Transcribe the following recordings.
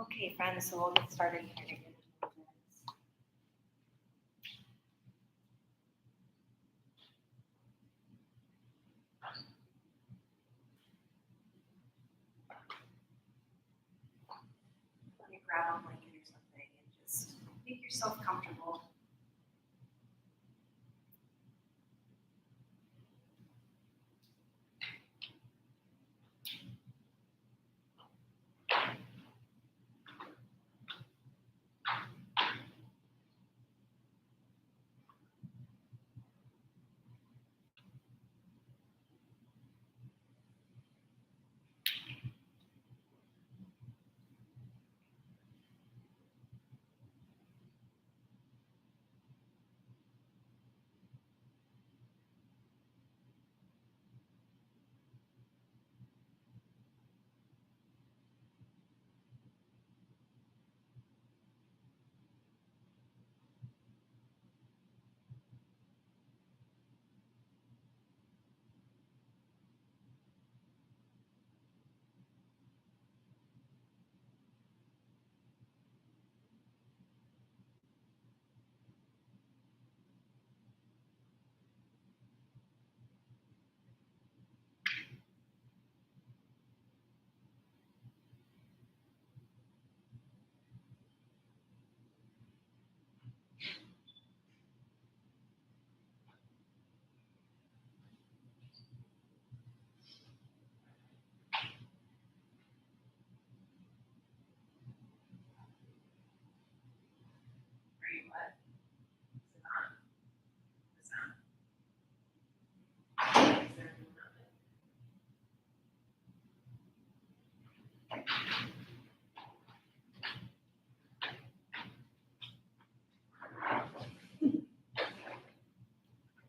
Okay, friends, so we'll get started here in a few minutes. Let me grab a blanket or something and just make yourself comfortable.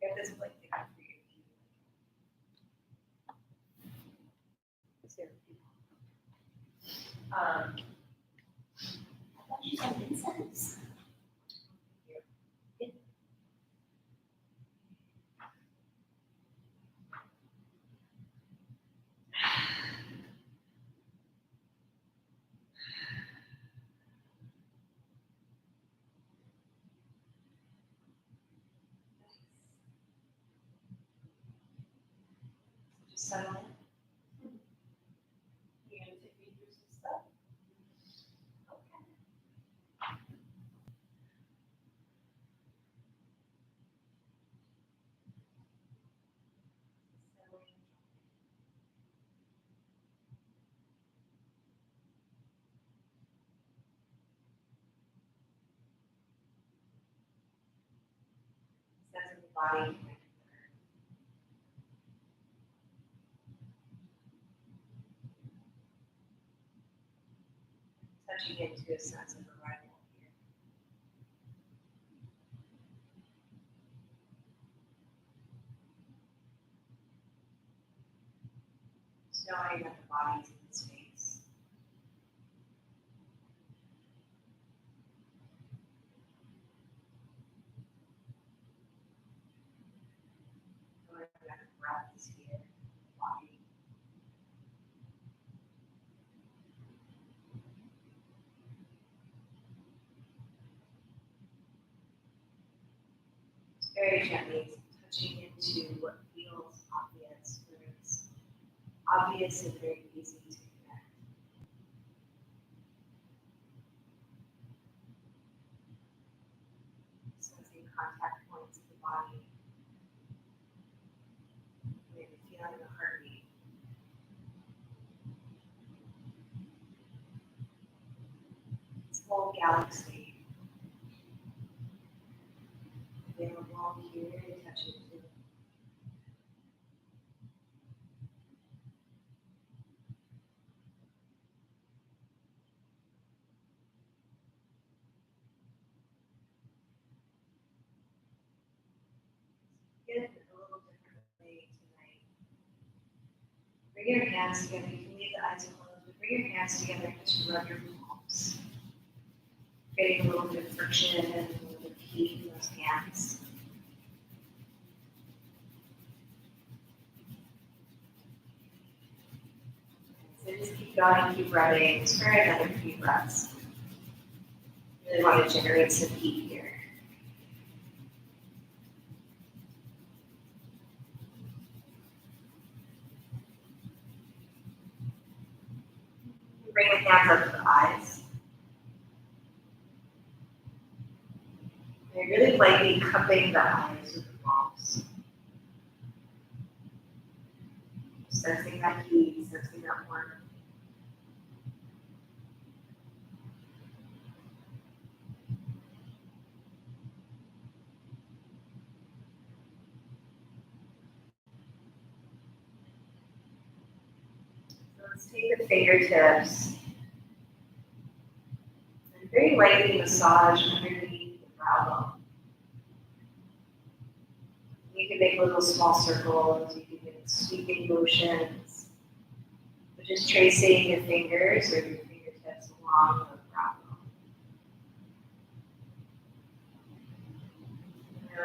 Get this blanket out for you. I thought you said incense. Just settle in. You're gonna take me through some stuff. Okay. Sense of the body. Touching into a sense of arrival here. Just knowing that the body's in space. Knowing that the breath is here, the body. Just very gently touching into what feels obvious, where it's obvious and very easy to connect. Sensing contact points of the body. Maybe feeling the heartbeat. This whole galaxy available here to touch into. Get it a little differently tonight. Bring your hands together. You can leave the eyes closed, but bring your hands together and just rub your palms. Creating a little bit of friction and a little bit of heat in those hands. And So just keep going, keep running, just for another few breaths. Really want to generate some heat here. Bring the hands up to the eyes. And really lightly cupping the eyes with the palms. Sensing that heat, sensing that warmth. So let's take the fingertips and very lightly massage underneath the brow bone. You can make little small circles, you can make sweeping motions, but just tracing your fingers or your fingertips along the brow bone.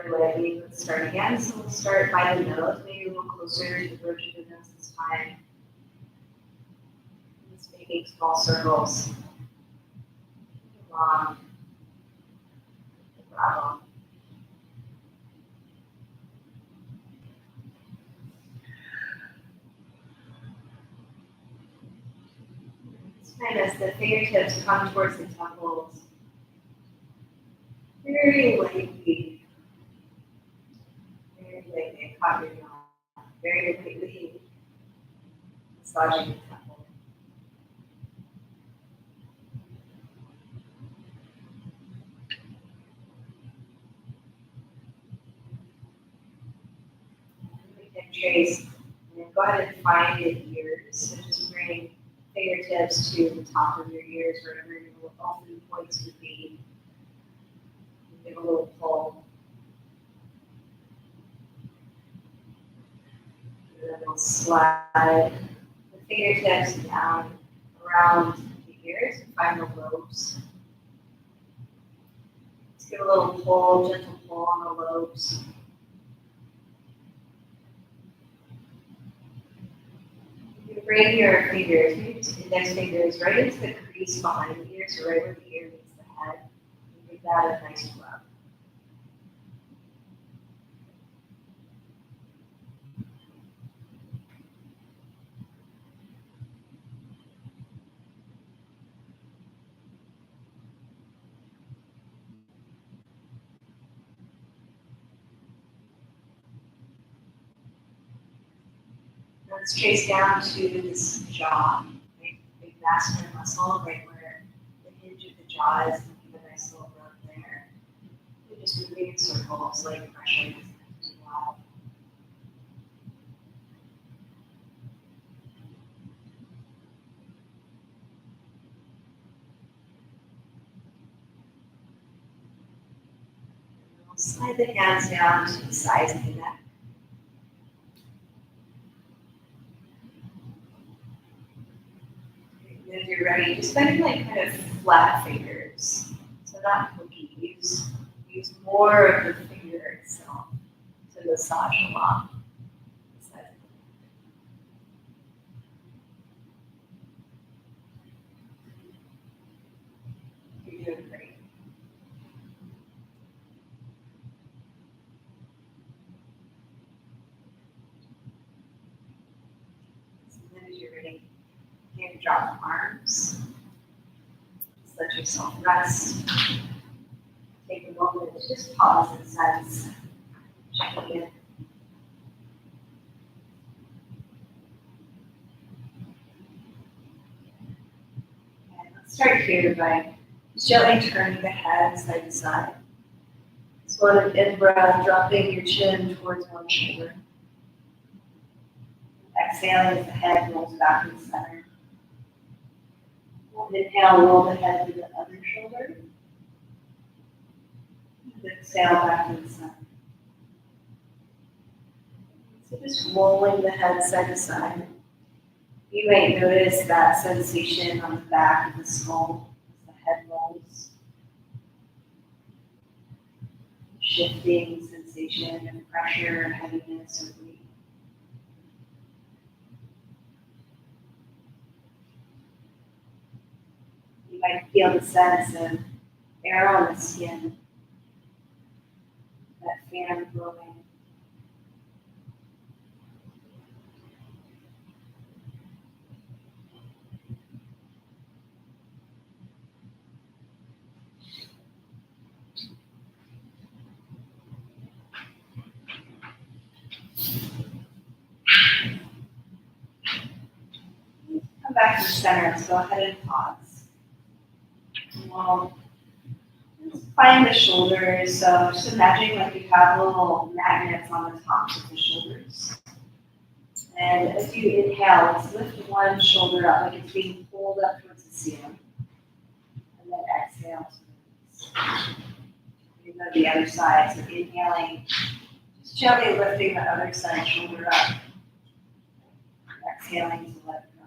Really lightly, let's start again. So we'll start by the nose, maybe a little closer to the bridge of the nose this time. Just making small circles along the brow bone. And as the fingertips come towards the temples, very lightly, caught your jaw, very lightly massaging the temple. We can trace, and go ahead and find the ears. So just bring fingertips to the top of your ears, wherever your little open points would be. Give a little pull. And then we'll slide the fingertips down around the ears and find the lobes. Just give a little pull, gentle pull on the lobes. You can bring your fingers, maybe just index fingers, right into the crease behind the ear, so right where the ear meets the head. And give that a nice rub. Let's trace down to this jaw, right? Big vascular muscle, right where the hinge of the jaw is. Give a nice little rub there. You just moving in circles, like pressure doesn't have to be loud. We'll slide the hands down to the sides of the neck. And if you're ready, just find like kind of flat fingers. So not cookies. Use more of the finger itself to massage along the sides of the neck. You're doing great. So then as you're ready, you can drop the arms. Just let yourself rest. Take a moment to just pause and sense. Check in. And let's start here by just gently turning the head side to side. So on an in-breath, dropping your chin towards one shoulder. Exhaling as the head rolls back to the center. Inhale, roll the head to the other shoulder. And exhale back to the center. So just rolling the head side to side. You might notice that sensation on the back of the skull as the head rolls. Shifting sensation of pressure, heaviness, or weight. You might feel the sense of air on the skin, that fan blowing. Come back to the center, so go ahead and pause. And we'll just find the shoulders, so just imagine like you have little magnets on the tops of the shoulders. And as you inhale, let's lift one shoulder up like it's being pulled up towards the ceiling. And then exhale to release. You go to the other side, so inhaling, just gently lifting the other side shoulder up. Exhaling to let it go.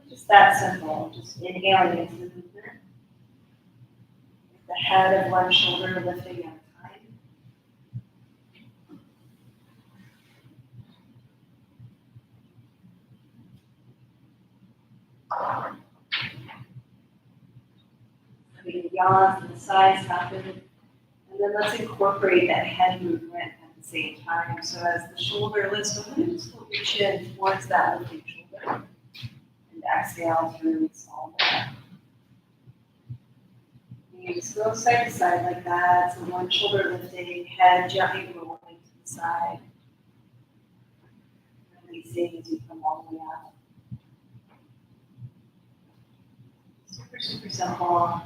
Just that simple, just inhaling into the movement. The head of one shoulder lifting at a time. Letting the yawns and the sighs happen. And then let's incorporate that head movement at the same time. So as the shoulder lifts, go ahead and just reach in towards that lifting shoulder. And exhale to release all of that. You just go side to side like that. So one shoulder lifting, head gently rolling to the side. Releasing as you come all the way out. Super, super simple.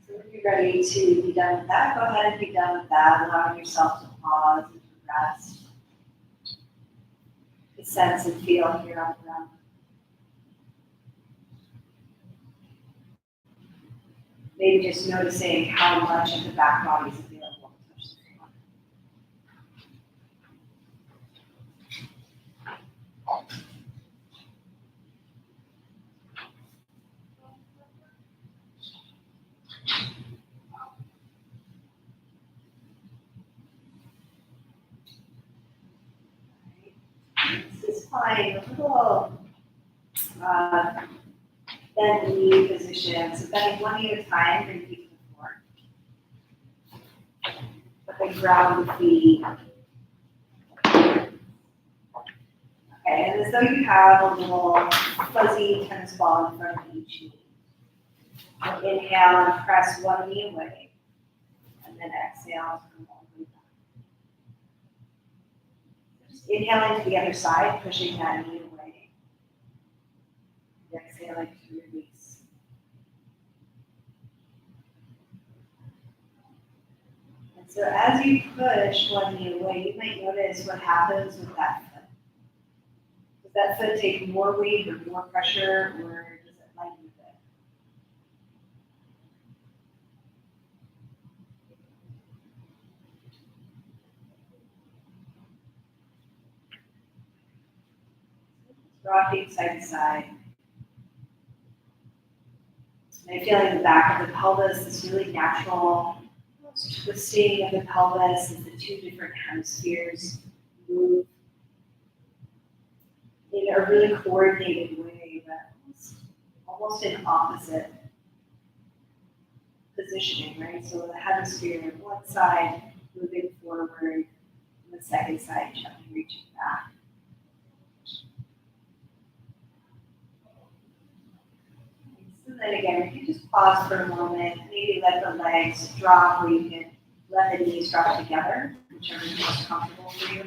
So when you're ready to be done with that, go ahead and be done with that, allowing yourself to pause and to rest. The sense and feel here on the ground. Maybe just noticing how much of the back body is available to touch the floor. This is fine. A little bend knee position. So bending one knee at a time, bring feet to the floor. But then ground the feet. Okay, and as though you have a little fuzzy tennis ball in front of each knee. Inhale and press one knee away. And then exhale to come all the way back. Just inhaling to the other side, pushing that knee away. And exhaling to release. And so as you push one knee away, you might notice what happens with that foot. Does that foot take more weight or more pressure, or does it lighten a bit? Rocking side to side. And feeling the back of the pelvis, this really natural twisting of the pelvis as the two different hemispheres move in a really coordinated way, but almost in opposite positioning, right? So the hemisphere on one side moving forward, and the second side gently reaching back. So then again, if you just pause for a moment, maybe let the legs drop, or you can let the knees drop together, whichever is most comfortable for you.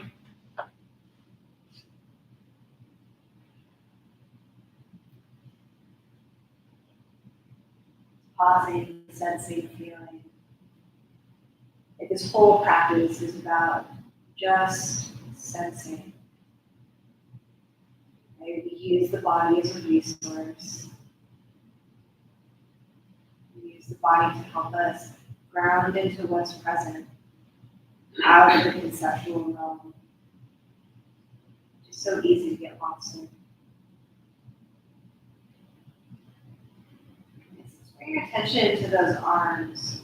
Pausing, sensing, feeling. And this whole practice is about just sensing. Right? We use the body as a resource. We use the body to help us ground into what's present, out of the conceptual realm. It's so easy to get lost in. Bring your attention to those arms.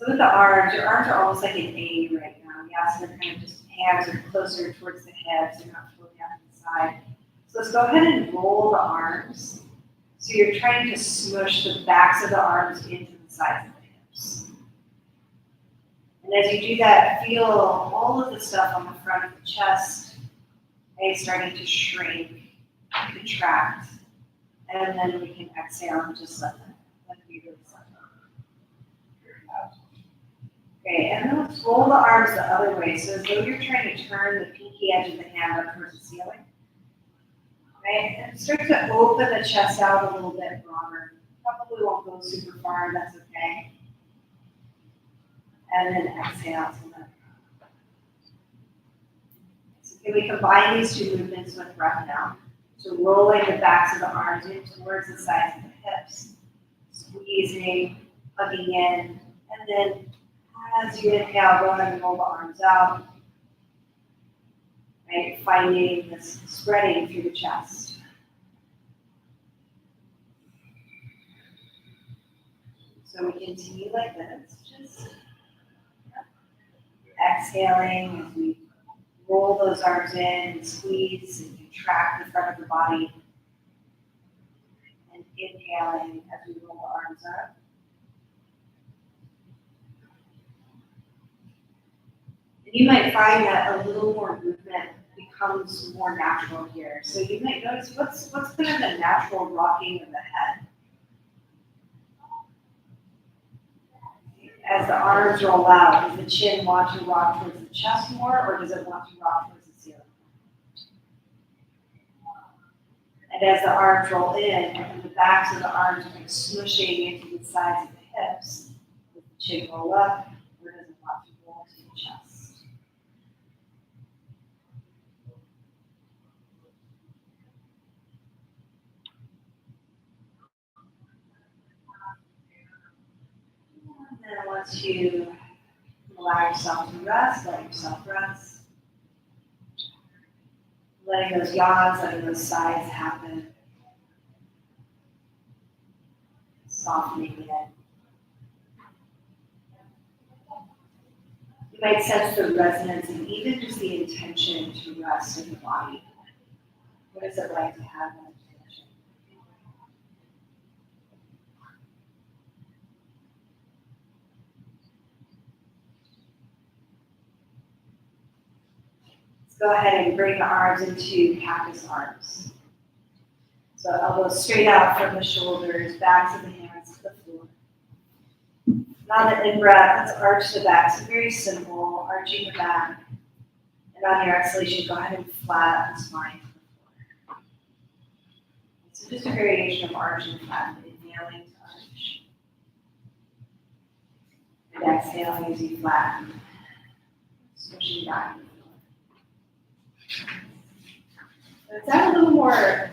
So with the arms, your arms are almost like an A right now. Yeah, so they're kind of just hands are closer towards the hips. They're not floating out to the side. So let's go ahead and roll the arms. So you're trying to smush the backs of the arms into the sides of the hips. And as you do that, feel all of the stuff on the front of the chest, okay, starting to shrink, contract. And then we can exhale and just let it be really simple. Okay, and then let's roll the arms the other way. So as though you're trying to turn the pinky edge of the hand up towards the ceiling. Okay, and start to open the chest out a little bit broader. Probably won't go super far, that's okay. And then exhale to let it go. So can we combine these two movements with breath now? So rolling the backs of the arms in towards the sides of the hips. Squeezing, hugging in, and then as you inhale, go ahead and roll the arms out. Right, finding this spreading through the chest. So we continue like this, just exhaling as we roll those arms in and squeeze and contract the front of the body. And inhaling as we roll the arms up. And you might find that a little more movement becomes more natural here. So you might notice what's kind of the natural rocking of the head. As the arms roll out, does the chin want to rock towards the chest more, or does it want to rock towards the ceiling? And as the arms roll in, and the backs of the arms are smushing into the sides of the hips, does the chin roll up, or does it want to roll to the chest? And then once you allow yourself to rest, let yourself rest. Letting those yawns, letting those sighs happen. Softening it. You might sense the resonance and even just the intention to rest in the body. What is it like to have that intention? Let's go ahead and bring the arms into cactus arms. So elbows straight out from the shoulders, backs of the hands to the floor. On the in-breath, let's arch the back. So very simple, arching the back. And on your exhalation, go ahead and flatten the spine to the floor. So just a variation of arch and flatten, inhaling to arch. And exhaling as you flatten, swishing back. Let's add a little more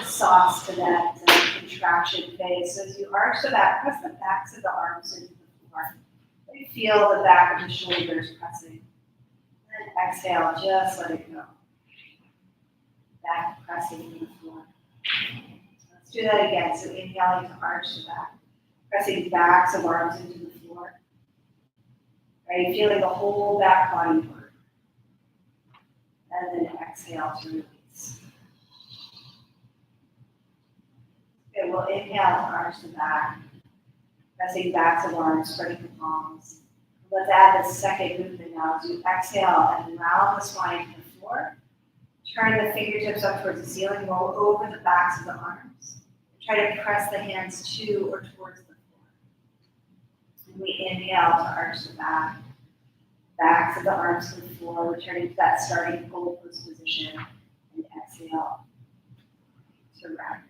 sauce to that contraction phase. So as you arch the back, press the backs of the arms into the floor. You feel the back of the shoulders pressing. And exhale, just let it go. Back pressing into the floor. Let's do that again. So inhaling to arch the back. Pressing backs of arms into the floor. Right, feeling the whole back body work. And then exhale to release. Okay, we'll inhale to arch the back. Pressing backs of arms, spreading the palms. Let's add the second movement now. As you exhale and round the spine to the floor. Turn the fingertips up towards the ceiling. Roll over the backs of the arms. Try to press the hands to or towards the floor. And we inhale to arch the back. Backs of the arms to the floor. Returning to that starting goal pose position. And exhale to wrap.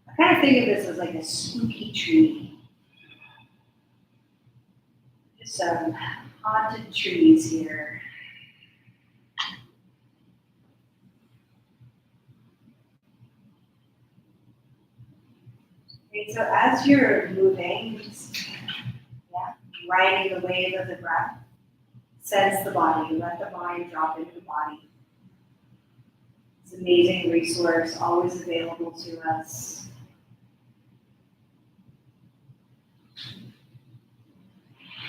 I kind of think of this as like a spooky tree. Just some haunted trees here. Okay, so as you're moving, riding the wave of the breath, sense the body, let the mind drop into the body. It's an amazing resource, always available to us.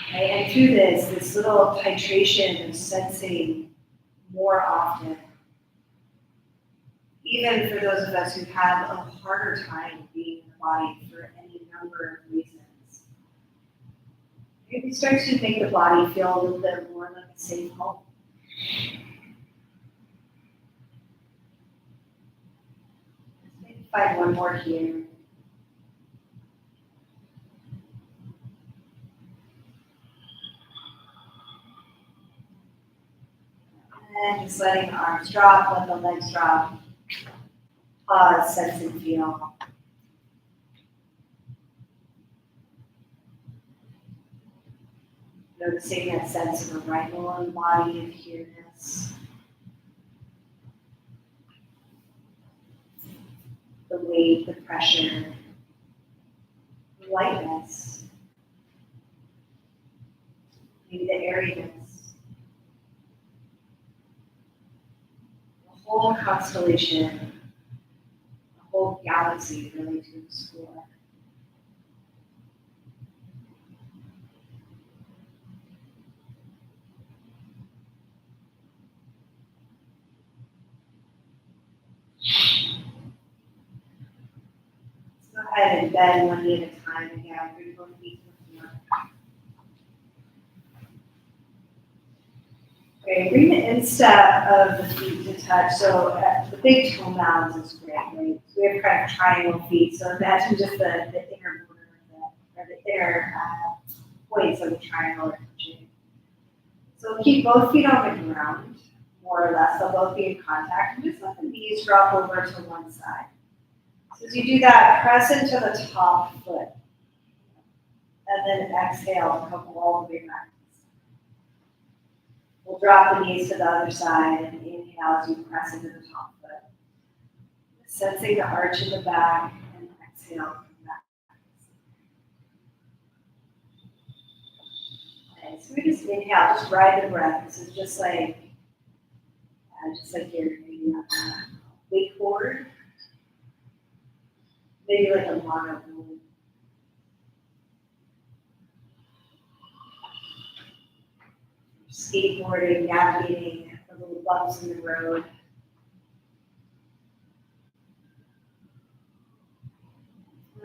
Okay, and through this little titration of sensing more often, even for those of us who have a harder time being in the body for any number of reasons, maybe start to make the body feel a little bit more like a safe home. Maybe find one more here. And just letting the arms drop, let the legs drop. Pause, sense and feel. Noticing that sense of arrival in the body, of here-ness. The weight, the pressure, the lightness, maybe the airiness. The whole constellation, the whole galaxy really to explore. Go ahead and bend one knee at a time again. Bring both feet to the floor. Okay, bring the instep of the feet to touch. So the big toe mounds is great, right? So we have kind of triangle feet. So imagine just the inner border of the inner points of the triangle are touching. So keep both feet on the ground, more or less. They'll both be in contact. And just let the knees drop over to one side. So as you do that, press into the top foot. And then exhale to come all the way back. We'll drop the knees to the other side and inhale as you press into the top foot. Sensing the arch in the back and exhale, come back. Okay, so we just inhale, just ride the breath. This is just like you're wakeboard. Maybe like a monoboard. Skateboarding, navigating the little bumps in the road.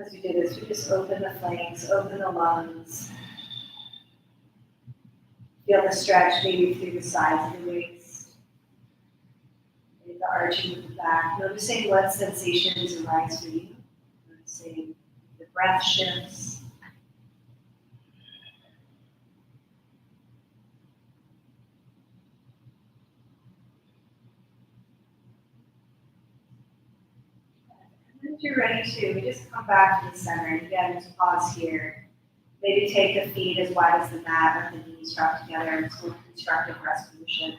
As we do this, we just open the flanks, open the lungs. Feel the stretch maybe through the sides of the waist. Maybe the arching of the back. Noticing what sensations arise for you. Noticing the breath shifts. If you're ready to, we just come back to the center. And again, just pause here. Maybe take the feet as wide as the mat or the knees drop together into a constructive rest position.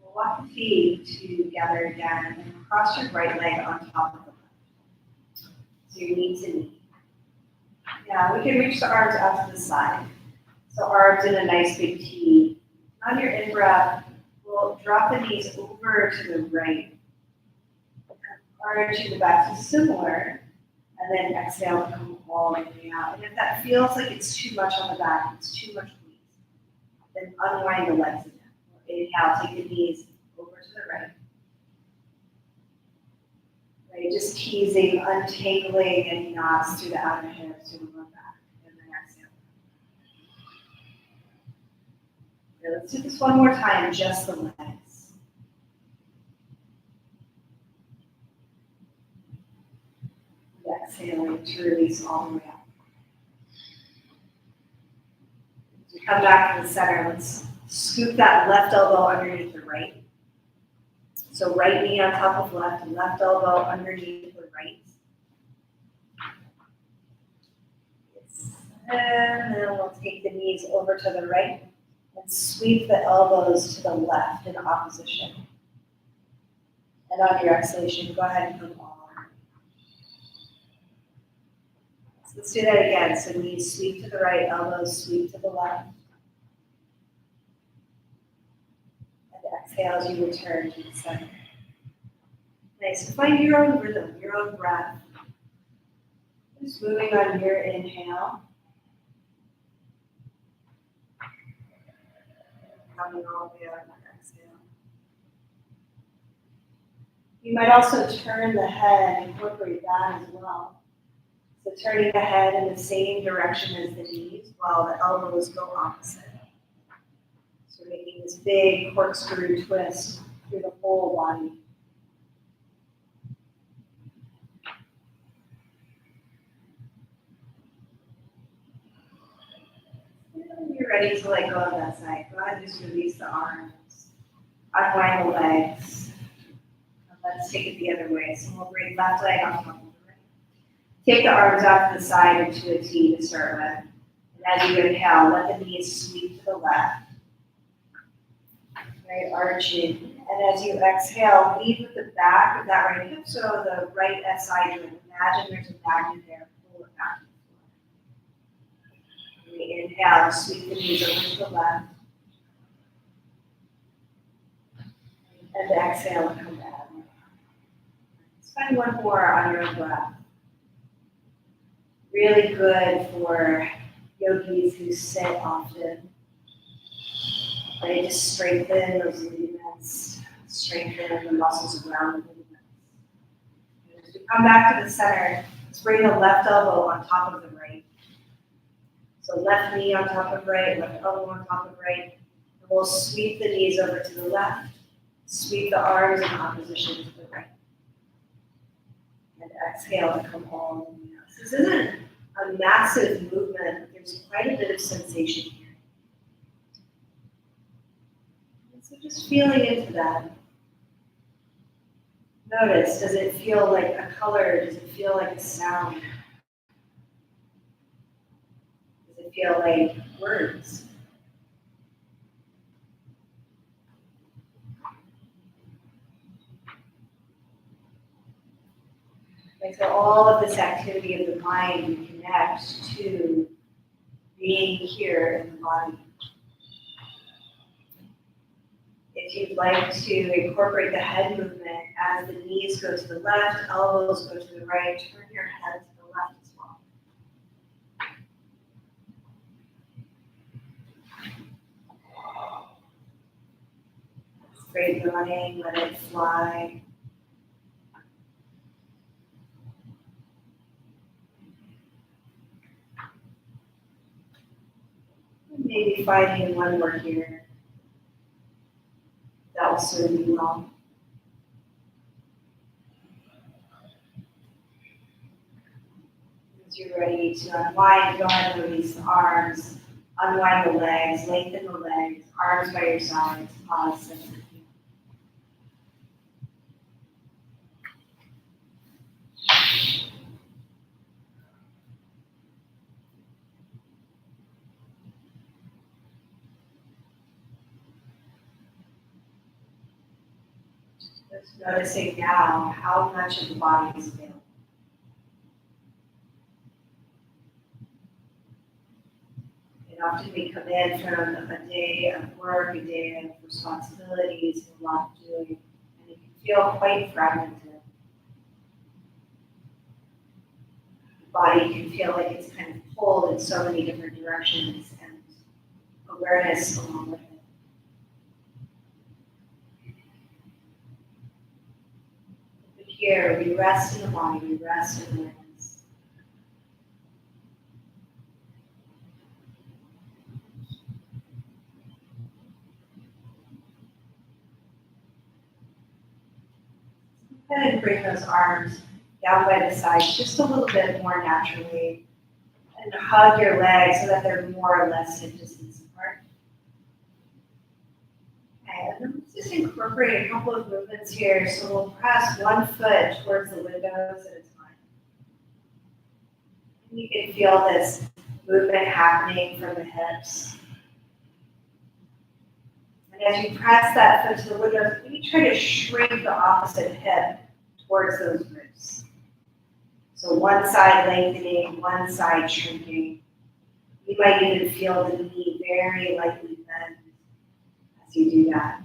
We'll walk the feet together again and cross your right leg on top of the left. So your knee to knee. Yeah, we can reach the arms out to the side. So arms in a nice big T. On your in-breath, we'll drop the knees over to the right. Arch to the back, so similar. And then exhale to come all the way out. And if that feels like it's too much on the back, it's too much weight, then unwind the legs again. Inhale, take the knees over to the right. Right, just teasing, untangling any knots through the outer hips to the lower back. And then exhale. Okay, let's do this one more time, just the legs. And exhaling to release all the way up. As we come back to the center, let's scoop that left elbow underneath the right. So right knee on top of left, and left elbow underneath the right. And then we'll take the knees over to the right and sweep the elbows to the left in opposition. And on your exhalation, go ahead and come all around. So let's do that again. So knees sweep to the right, elbows sweep to the left. exhale as you return to the center. Nice. So find your own rhythm, your own breath. Just moving on your inhale. Coming all the way out on exhale. You might also turn the head and incorporate that as well. So turning the head in the same direction as the knees while the elbows go opposite. So making this big corkscrew twist through the whole body. When you're ready to let go of that side, go ahead and just release the arms. Unwind the legs. And let's take it the other way. So we'll bring left leg on top of the right. Take the arms out to the side into a T to start with. And as you inhale, let the knees sweep to the left. Right, arching. And as you exhale, lead with the back of that right hip, so the right SI joint. Imagine there's a magnet there. Pull it back. We inhale, sweep the knees over to the left. And exhale and come back. Let's find one more on your breath. Really good for yogis who sit often. Right, just strengthen those ligaments, strengthen the muscles around the ligaments. And as we come back to the center, let's bring the left elbow on top of the right. So left knee on top of right, left elbow on top of right. And we'll sweep the knees over to the left, sweep the arms in opposition to the right. And exhale to come all the way out. This isn't a massive movement, but there's quite a bit of sensation here. So just feeling into that. Notice, does it feel like a color? Does it feel like a sound? Does it feel like words? Like, so all of this activity of the mind, we connect to being here in the body. If you'd like to incorporate the head movement as the knees go to the left, elbows go to the right, turn your head to the left as well. Straight yawning, let it fly. Maybe finding one more here. That will serve you well. As you're ready to unwind, go ahead and release the arms, unwind the legs, lengthen the legs, arms by your sides, pause, center. Just noticing now how much of the body is available. And often we come in from a day of work, a day of responsibilities, a lot of doing, and it can feel quite fragmented. The body can feel like it's kind of pulled in so many different directions, and awareness along with it. But here, we rest in the body, we rest in awareness. Go ahead and bring those arms down by the sides just a little bit more naturally. And hug your legs so that they're more or less hip distance apart. And then let's just incorporate a couple of movements here. So we'll press one foot towards the windows at a time. And you can feel this movement happening from the hips. And as you press that foot to the windows, maybe try to shrink the opposite hip towards those ribs. So one side lengthening, one side shrinking. You might even feel the knee very lightly bend as you do that.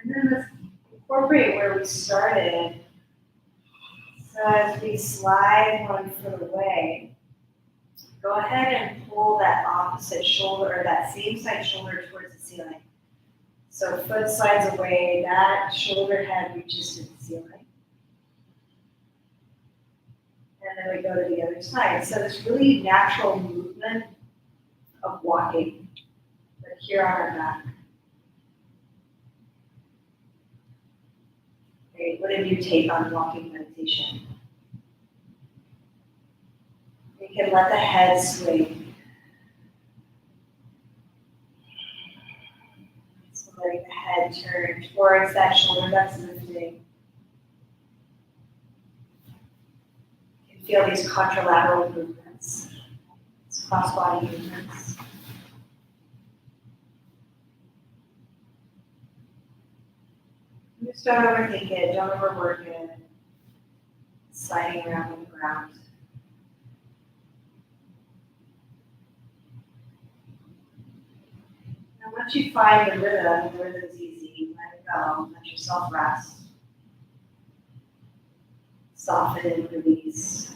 And then let's incorporate where we started. So as we slide 1 foot away, go ahead and pull that opposite shoulder or that same side shoulder towards the ceiling. So foot slides away, that shoulder head reaches to the ceiling. And then we go to the other side. So this really natural movement of walking, but here on our back. Okay, what did you take on walking meditation? You can let the head swing. So letting the head turn towards that shoulder that's lifting. You can feel these contralateral movements, these cross-body movements. Just don't overthink it, don't overwork it. Sliding around on the ground. Now once you find the rhythm is easy, let it go, let yourself rest. Soften and release.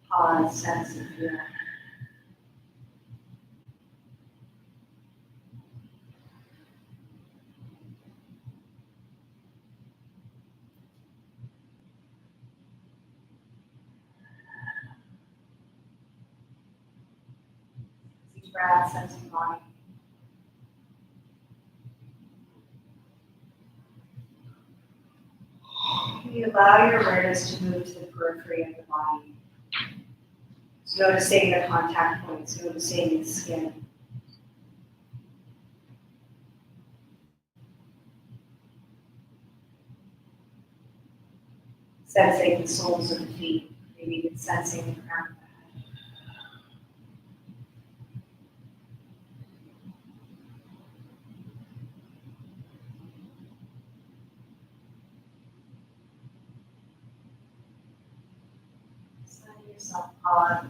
Pause, sense of breath. Each breath, sense of body. You allow your awareness to move to the periphery of the body. So noticing the contact points, noticing the skin. Sensing the soles of the feet, maybe even sensing the crown of the head. Just letting yourself pause.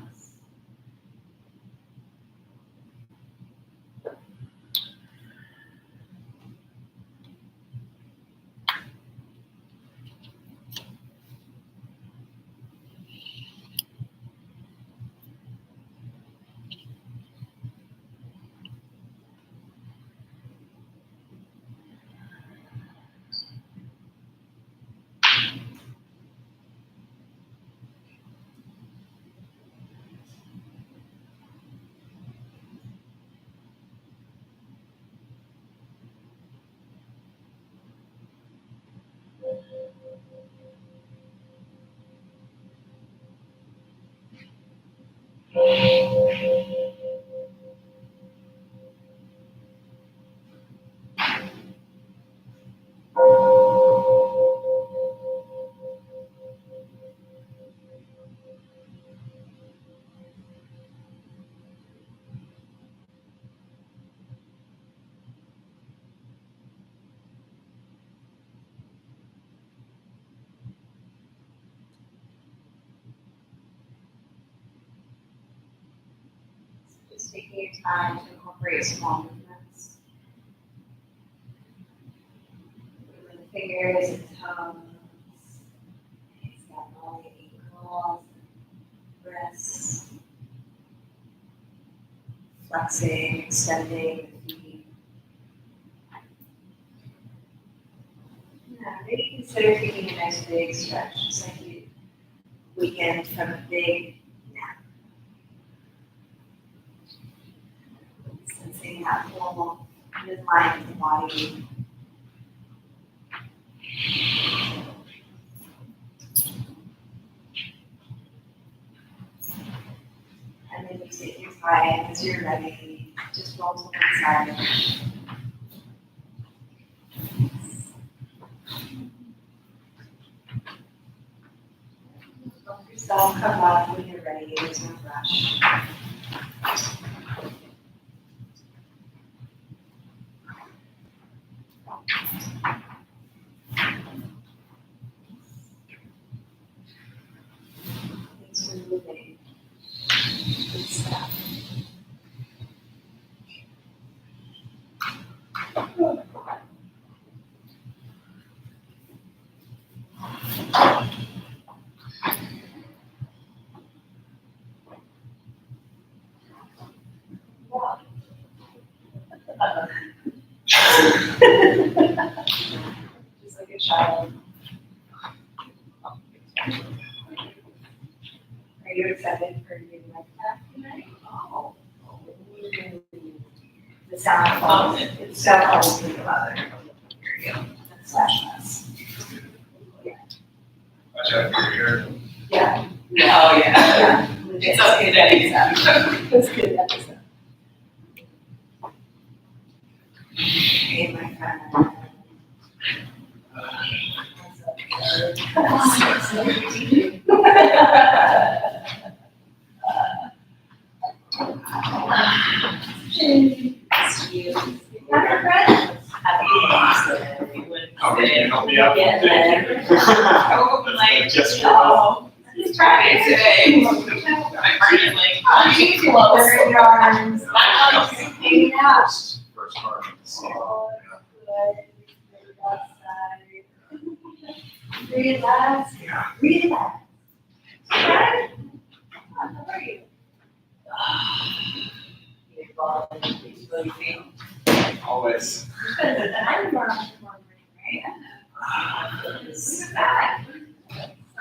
Just taking your time to incorporate small movements. Moving the fingers and toes. It's got all the ankles, wrists. Flexing, extending the feet. Yeah, maybe consider taking a nice big stretch, just like you weekend from a big nap. Sensing that full midline of the body. And then you take your time as you're ready. Just roll to one side. Let yourself come up when you're ready. There's no rush. Thanks for moving. Good stuff. heard you like that tonight. Oh. The sound falls. It's so hard to think about it. Here you go. Slash us. Watch out for your hair. Yeah. Oh, yeah. Yeah. It's okay that it's That's good episode. Hey, my friend. Oh, you can help me out. Just It's Friday today. My partner's like, oh, you need to Close your arms. hanging out. First part. Relax. Yeah. Relax. Right? How are you? Always. I'm right?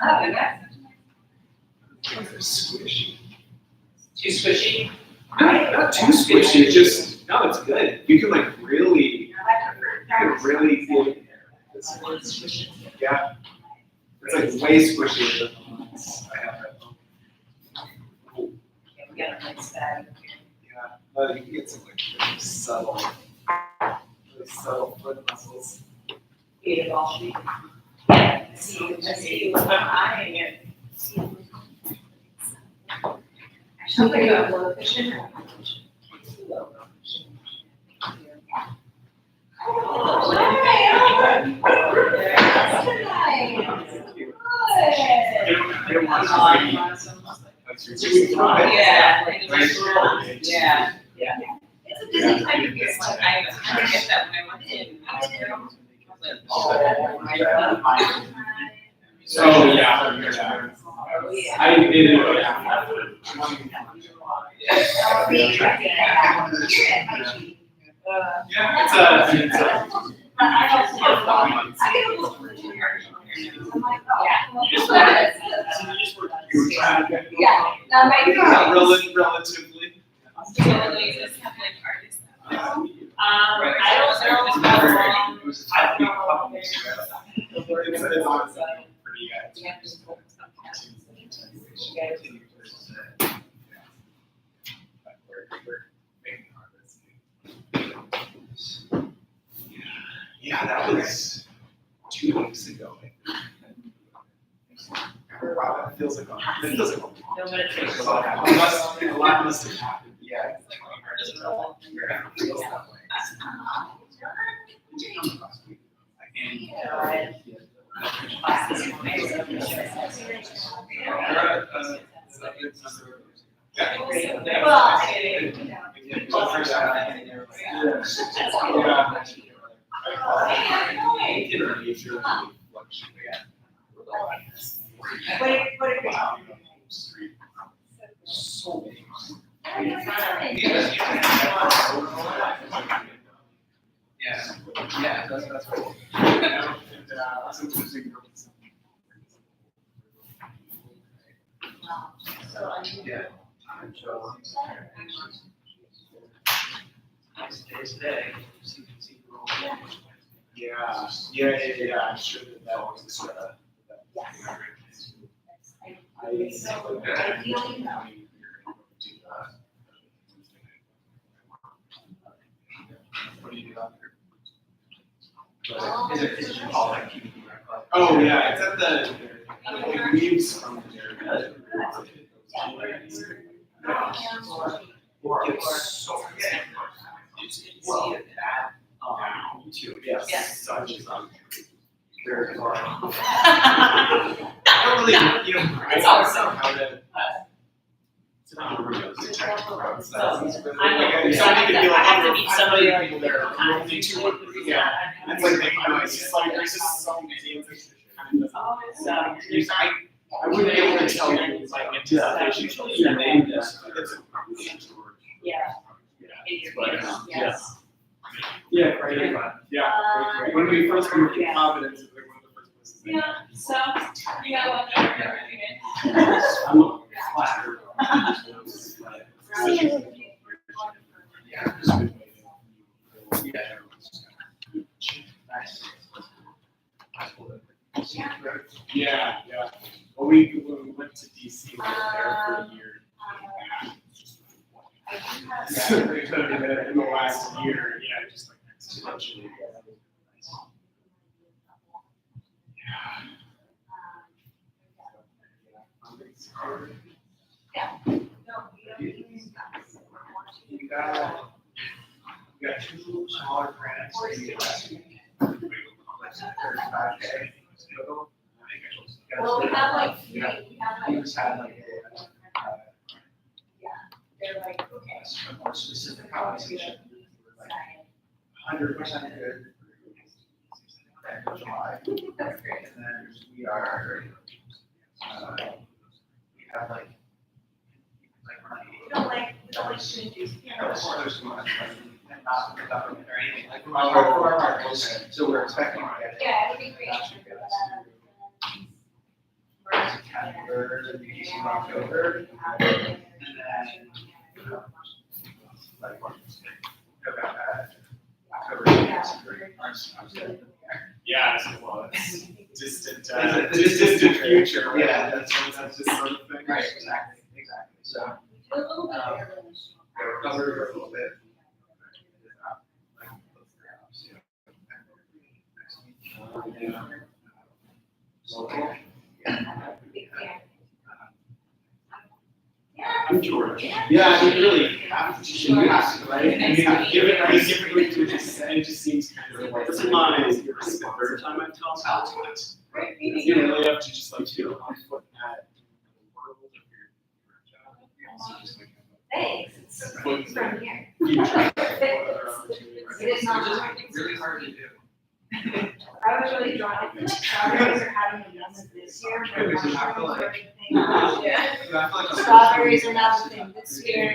Oh, yeah. Squishy. Too squishy? Not too squishy, it's just, no, it's good. You can like really, you can really feel it. Yeah. It's like way squishier than the ones I have at home. We got a nice bag. Yeah, you can get some like really subtle foot muscles. Eat it all sheet. Yeah, I see you, I'm eyeing it. Something about low vision or high vision? They don't want to be like too dry. Yeah. Nice. Yeah. It's a busy time of year. I get that when I went in. So, yeah. I did it. Yeah, it's a. Relatively. Totally just have like artists. I don't know how long. I don't know. It's honestly pretty good. Yeah, that was 2 weeks ago. Wow, that feels like a No meditation. a lot must have happened. Yeah. It's like artists are all figuring out feels that way. So many. Yeah, that's right. Sometimes you yeah. Nice day. Yeah. I'm sure that was what do you do out there? Is it all like oh yeah, it's at the it leaves from there. It gets so you see it that YouTube. Yes. Such is very far. I don't really, It's awesome. how to. It's not really to check the roads. I have to meet somebody people there. Only 200. Yeah. It's like they know it's just like there's just so many things that kind of I wouldn't be able to tell you like anticipation. Your name is. Yeah. Yes. Yeah, great. Yeah. When we first moved to Providence, it was like one of the first places. Yeah, so, you know, I'm flattered. Yeah, yeah. Well, when we went to DC, we were there for a year and a half. Yeah, in the last year, yeah, just like exponentially. We got two smaller grants that we last week. Well, we have like, we Yeah. have We like, just had like they're like, okay. a more specific conversation. Like 100% good. And July. That's great. And then we are, we have like We don't like shouldn't do. there's much, and not the government or anything, like from our partners. So we're expecting to get. Yeah, it would be great. September, maybe some October, and then, like, October. Yeah, so well, it's distant, It's a distant future, right? Yeah, that's just sort of thing. Right, exactly. So, A little bit. we're covered for a little bit. I'm George. Yeah, I mean, really, you have to, right? I mean, given what you just said, it just seems kind of like, this is the third time I've told how to Great You meeting. really have to just like feel on foot at the world of your job. Thanks, it's Foot from here. future. It is not. Really hard to do. I was really drawn, I feel like strawberries are having a moment this year. but Because you have to, mushrooms are like- a thing last year. I feel like Strawberries are not a thing this year.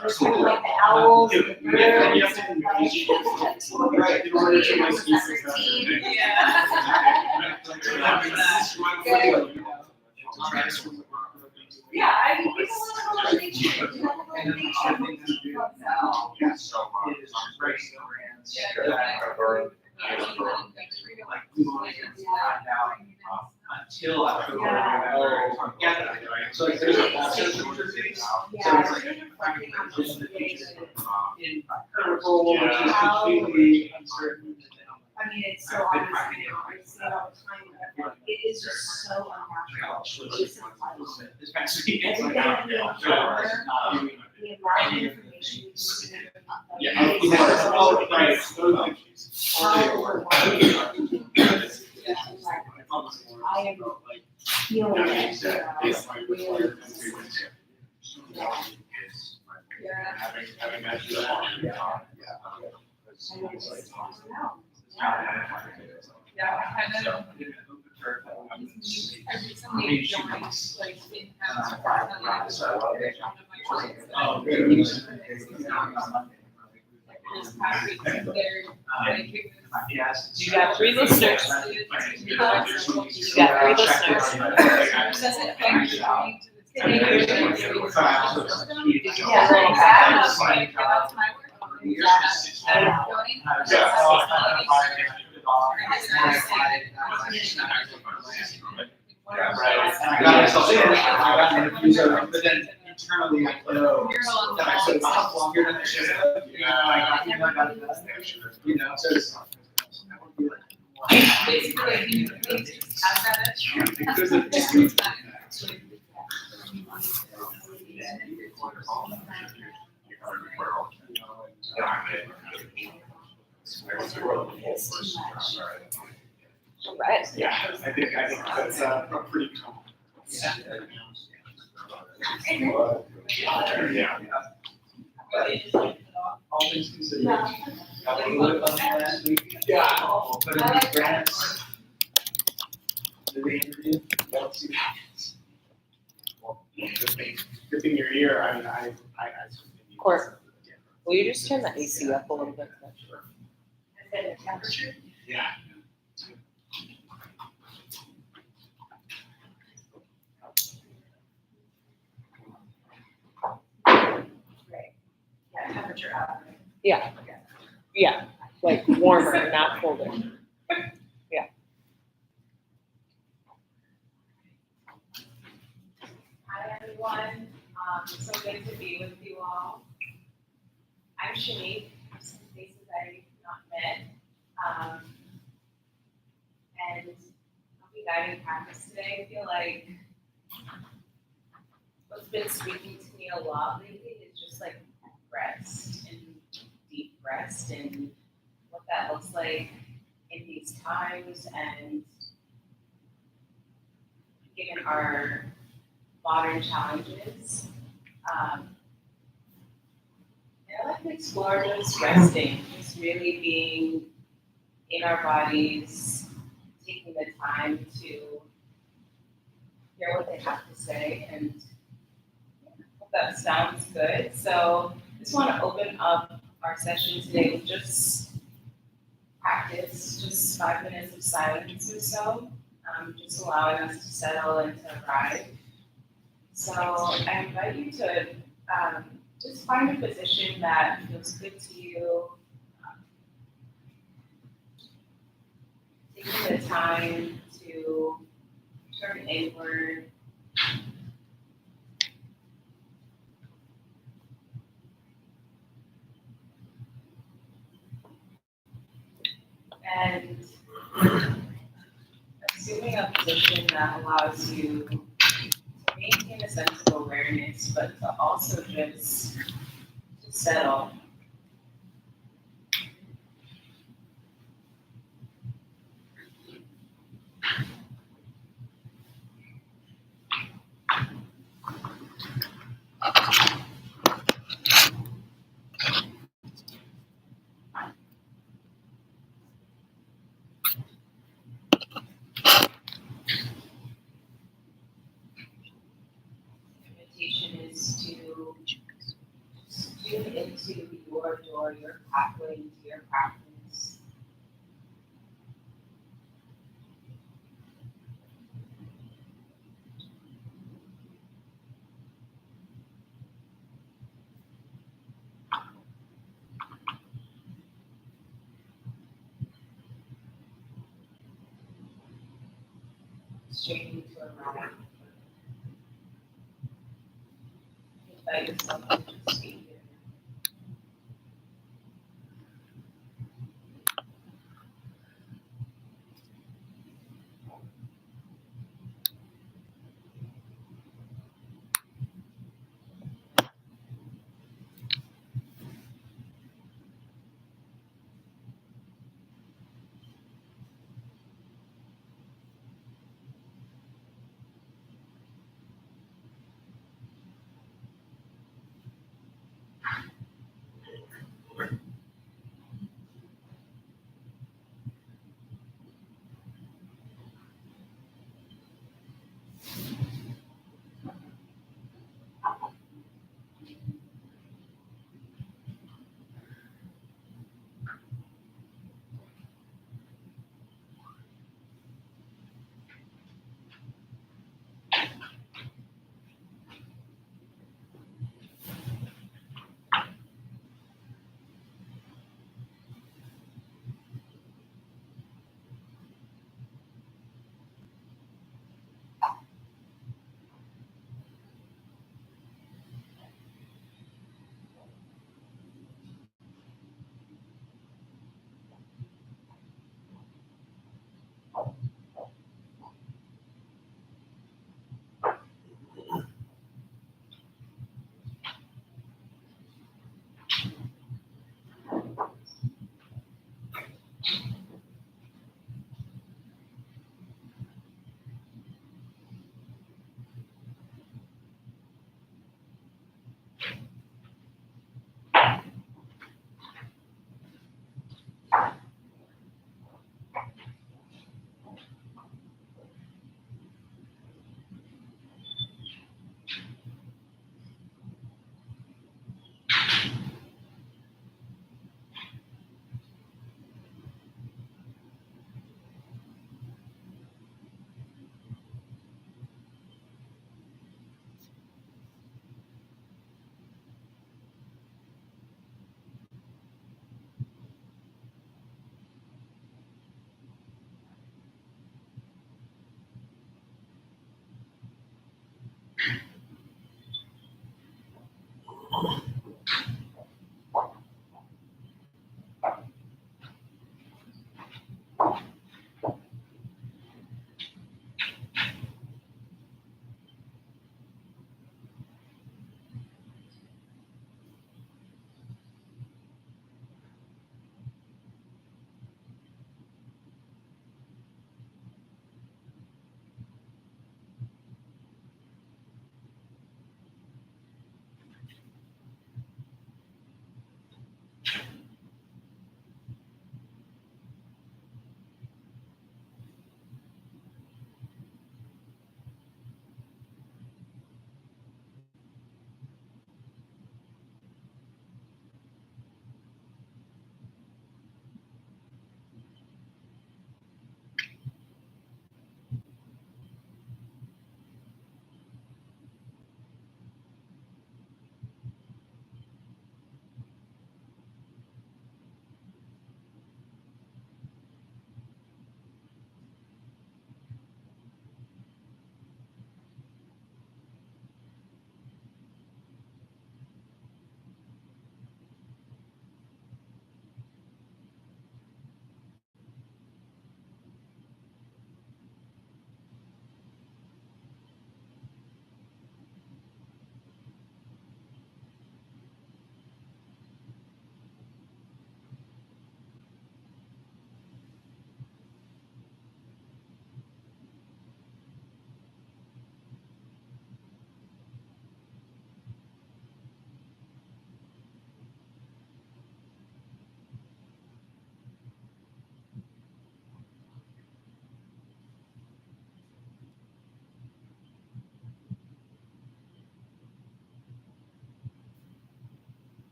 There's kind of like the owls, and the Yeah, you have birds, to and like. Right, in order to like keep this up. Yeah, I mean, people want to go to the beach, you want to go to the beach, I want to go out. Yeah, so, is embracing brands that are, like, we want to find out, until October. Yeah. So like, there's a process of interface, so Yeah, it's I like, think reflecting on this is the the future. day. In critical, which is How- completely uncertain. I mean, it's so honest, I see it all the time, but like, it is just so unnatural. It's just like, This past week, it's everything like, we yeah, encounter, sure. the amount of information we see. Yeah, of course, all right, so How overwhelming. I am feeling it, Having that do that. Yeah, I know. I recently joined, like, in-house Oh, this past week, they're, like, Yes. You got 3 listeners. You got 3 listeners. Says it, I'm trying to- Yeah. Yeah, that's my work. I got myself in, I got an interview, but then internally, I know that I said, wow, longer than I should have. I got it, you know, so it's. Basically, how's that? Because of just. Right. Yeah, I think that's a pretty common. Yeah. All things considered. Got a little bit of fun last week. Yeah. Put in these grants. Did they interview? Let's see what happens. Good thing you're here. I mean, I. Court. Will you just turn the AC up a little bit? Yeah. temperature up. Yeah. Yeah, like warmer, not colder. Hi everyone, so good to be with you all. I'm Shanique, some faces I've not met. And I'll be guiding practice today. I feel like what's been speaking to me a lot lately is just like rest and deep rest and what that looks like in these times and given our modern challenges. And I like to explore just resting, just really being in our bodies, taking the time to hear what they have to say, and hope that sounds good. So just want to open up our session today with just practice, just 5 minutes of silence or so, just allowing us to settle and to arrive. So I invite you to just find a position that feels good to you. Taking the time to turn inward. And assuming a position that allows you to maintain a sense of awareness, but to also just to settle. Invitation is to tune into your door, your pathway, into your practice. Straight into a ride. Invite yourself to just be here.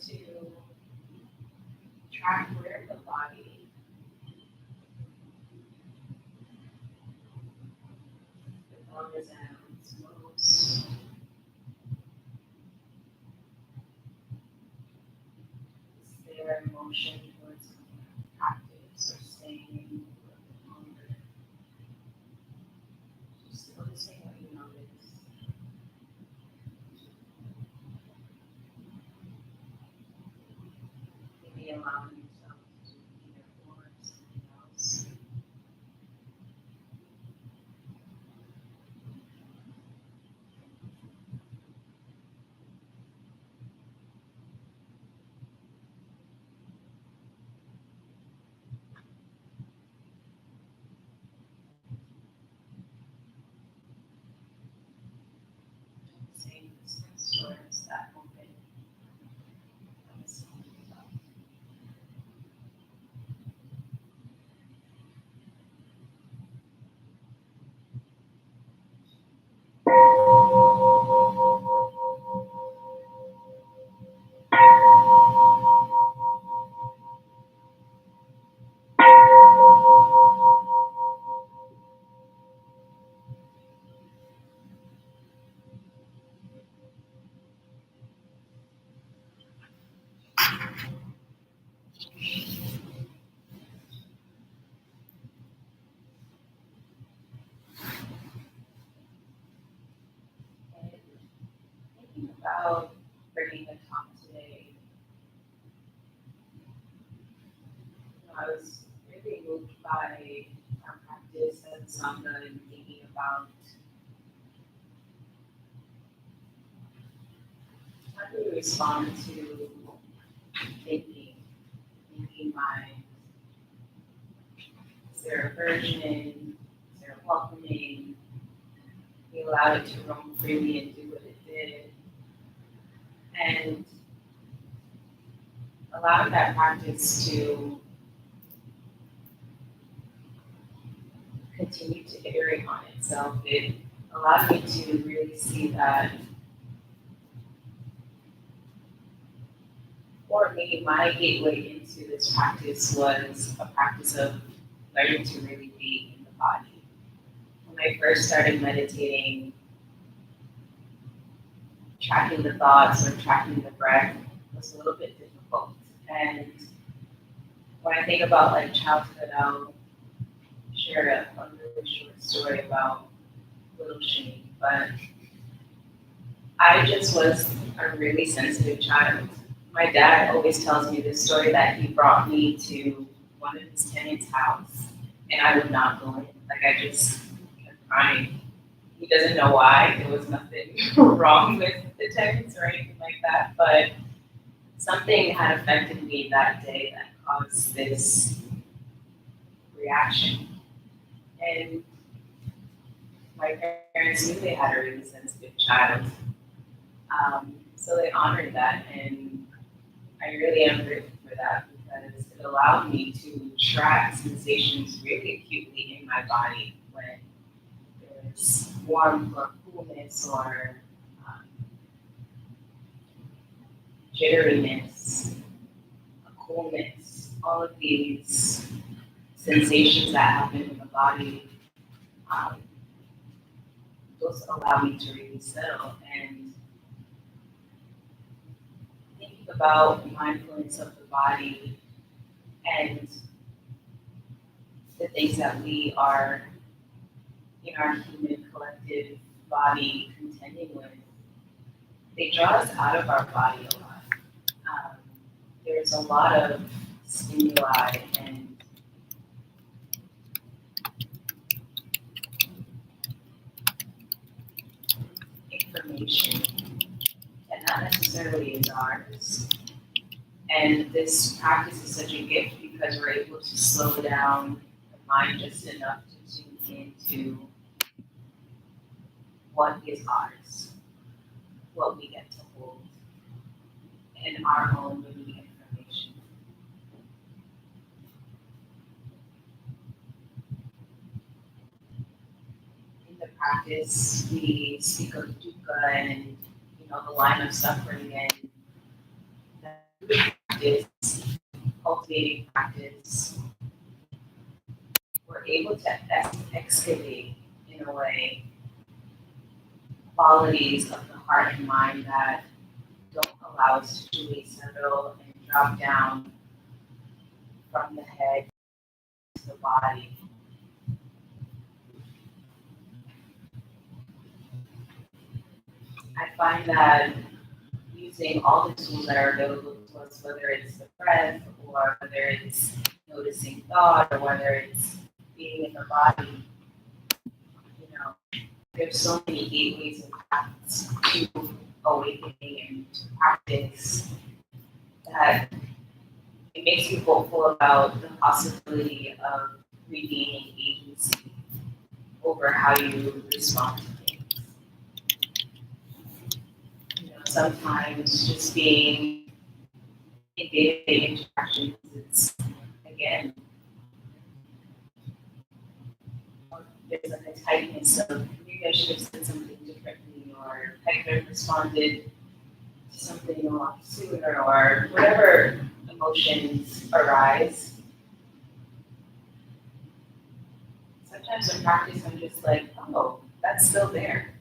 to track where the body resounds most. Is there emotion towards practice or staying a little bit longer? Just noticing what you notice. Maybe allowing yourself to be there for something else. Same distance towards that open. And thinking about bringing the talk today, I was really moved by our practice at Sangha and thinking about how do we respond to thinking mind. Is there aversion? Is there welcoming? We allowed it to roam freely and do what it did. And allowing that practice to continue to iterate on itself, it allowed me to really see that for me, my gateway into this practice was a practice of learning to really be in the body. When I first started meditating, tracking the thoughts or tracking the breath was a little bit difficult. And when I think about like childhood, I'll share a really short story about little Shanique. But I just was a really sensitive child. My dad always tells me this story that he brought me to one of his tenants' house and I would not go in. Like I just kept crying. He doesn't know why. There was nothing wrong with the tenants or anything like that, but something had affected me that day that caused this reaction. And my parents knew they had a really sensitive child. So they honored that, and I really am grateful for that because it allowed me to track sensations really acutely in my body when there's warmth or coolness or jitteriness, a coolness, all of these sensations that happen in the body, those allow me to really settle. And thinking about mindfulness of the body and the things that we are in our human collective body contending with, they draw us out of our body a lot. There's a lot of stimuli and information that not necessarily is ours. And this practice is such a gift because we're able to slow down the mind just enough to tune into what is ours, what we get to hold, and our own unique information. In the practice, we speak of dukkha and the line of suffering, and practice, cultivating practice, we're able to excavate, in a way, qualities of the heart and mind that don't allow us to truly settle and drop down from the head to the body. I find that using all the tools that are available to us, whether it's the breath or whether it's noticing thought or whether it's being in the body, there's so many gateways and paths to awakening and to practice that it makes you hopeful about the possibility of regaining agency over how you respond to things. Sometimes just being in day-to-day interactions, it's, again, there's like a tightness of maybe I should have said something differently, or I could have responded to something a lot sooner, or whatever emotions arise. Sometimes in practice, I'm just like, oh, that's still there.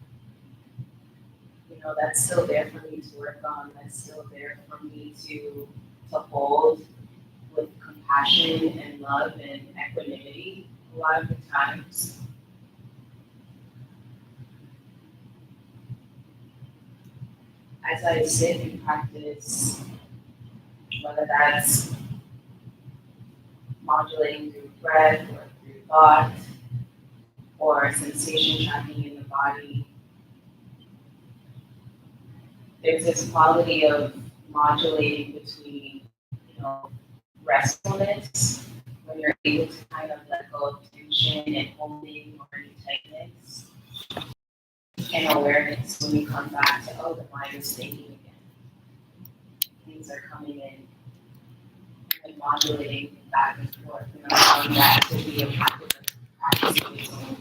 That's still there for me to work on. That's still there for me to hold with compassion and love and equanimity a lot of the times. As I sit and practice, whether that's modulating through breath or through thought or sensation tracking in the body, there's this quality of modulating between, restfulness, when you're able to kind of let go of tension and holding or any tightness, and awareness when you come back to, oh, the mind is thinking again. Things are coming in, and modulating back and forth, and allowing that to be a practice of its own.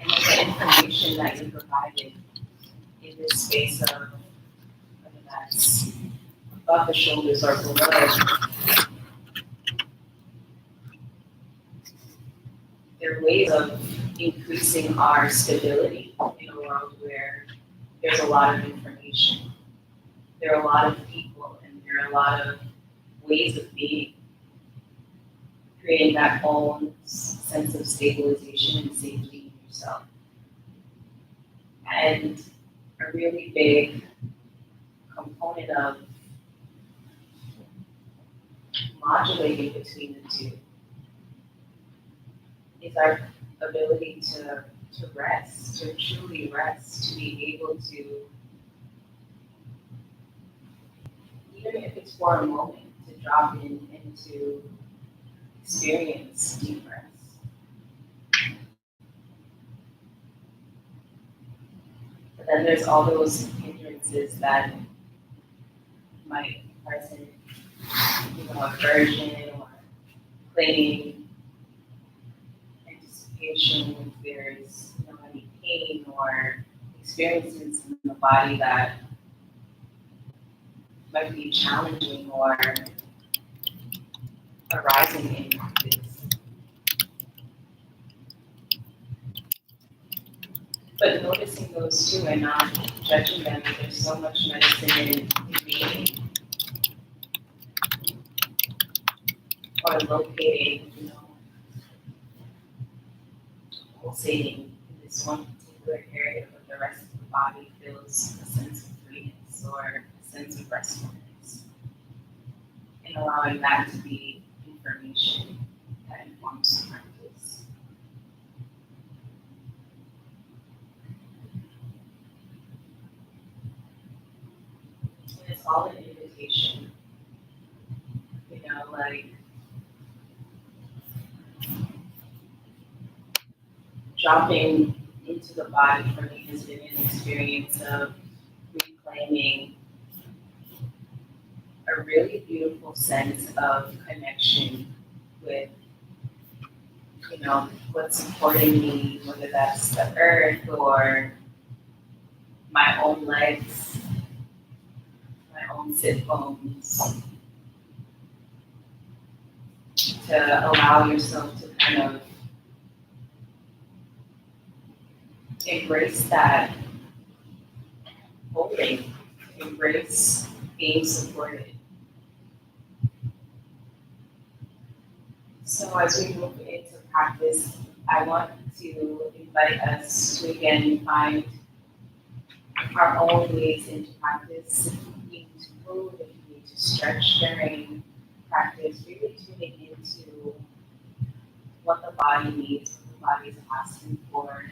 And then the information that you provided in this space of, whether that's above the shoulders or below, there are ways of increasing our stability in a world where there's a lot of information. There are a lot of people, and there are a lot of ways of being, creating that own sense of stabilization and safety in yourself. And a really big component of modulating between the two is our ability to rest, to truly rest, to be able to, even if it's for a moment, to drop in and to experience deep rest. But then there's all those hindrances that might be present, aversion or clinging, anticipation, if there's any pain or experiences in the body that might be challenging or arising in practice. But noticing those two and not judging them, there's so much medicine in being or locating, pulsating in this one particular area, but the rest of the body feels a sense of freeness or a sense of restfulness. And allowing that to be information that informs the practice. And it's all an invitation. Like dropping into the body for me has been an experience of reclaiming a really beautiful sense of connection with, what's supporting me, whether that's the earth or my own legs, own sit bones to allow yourself to kind of embrace that holding, embrace being supported. So as we move into practice, I want to invite us to again find our own ways into practice. If you need to move, if you need to stretch during practice, really tuning into what the body needs, what the body is asking for.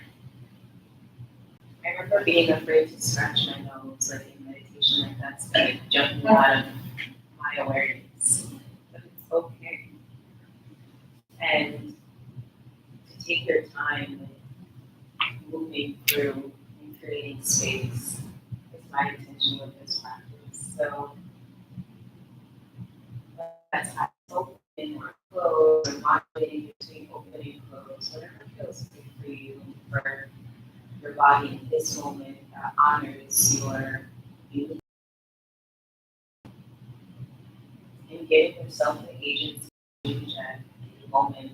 I remember being afraid to stretch my nose, like in meditation, like that's like jumping out of my awareness. But it's okay. And to take your time with moving through and creating space is my intention with this practice. So that's how it's open or closed, or modulating between open and closed, whatever feels good for you, for your body in this moment that honors your beauty, and giving yourself the agency to change at any moment,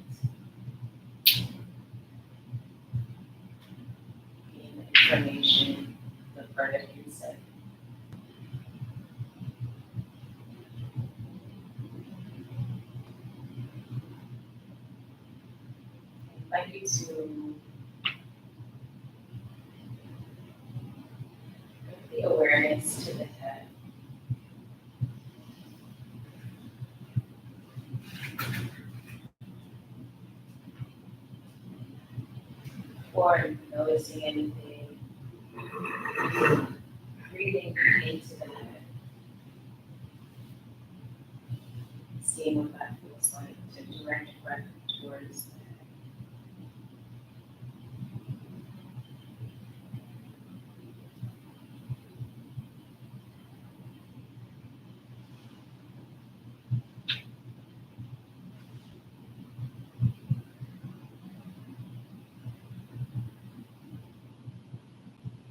in information, the further insight. I invite you to bring the awareness to the head. Or noticing anything, breathing into the head, seeing what that feels like to direct breath towards the head.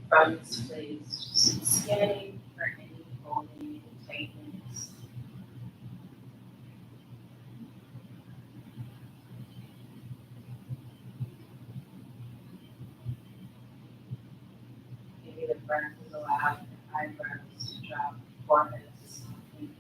From this place, just scanning for any holding, tightness. Maybe the breath is allowed the eyebrows to drop, forehead to soften.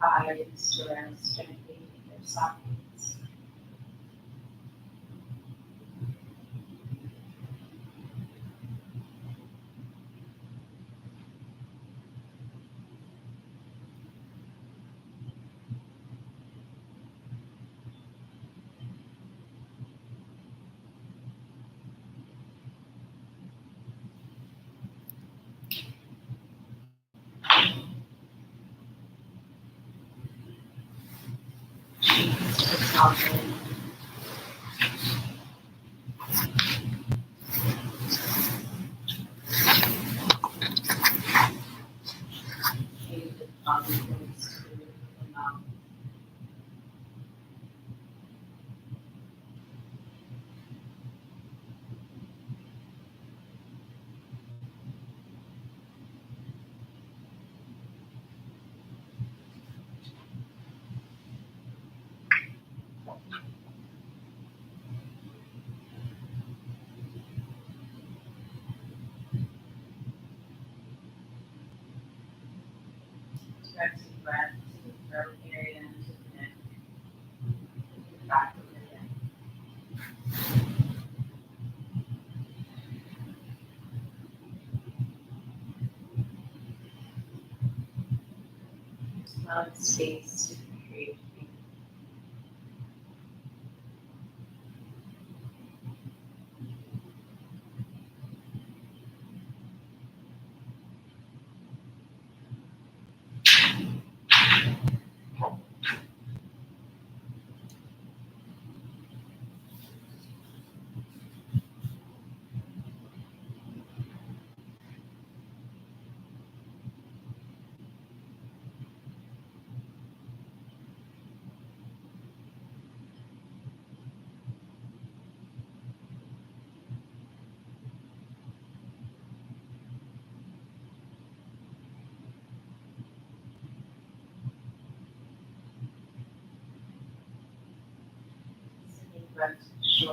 Eyes to rest gently in their sockets. Cheeks to soften. Maybe the tongue goes to the mouth. Directing breath to the throat area, to the neck, the back of the neck. Allow the space to create.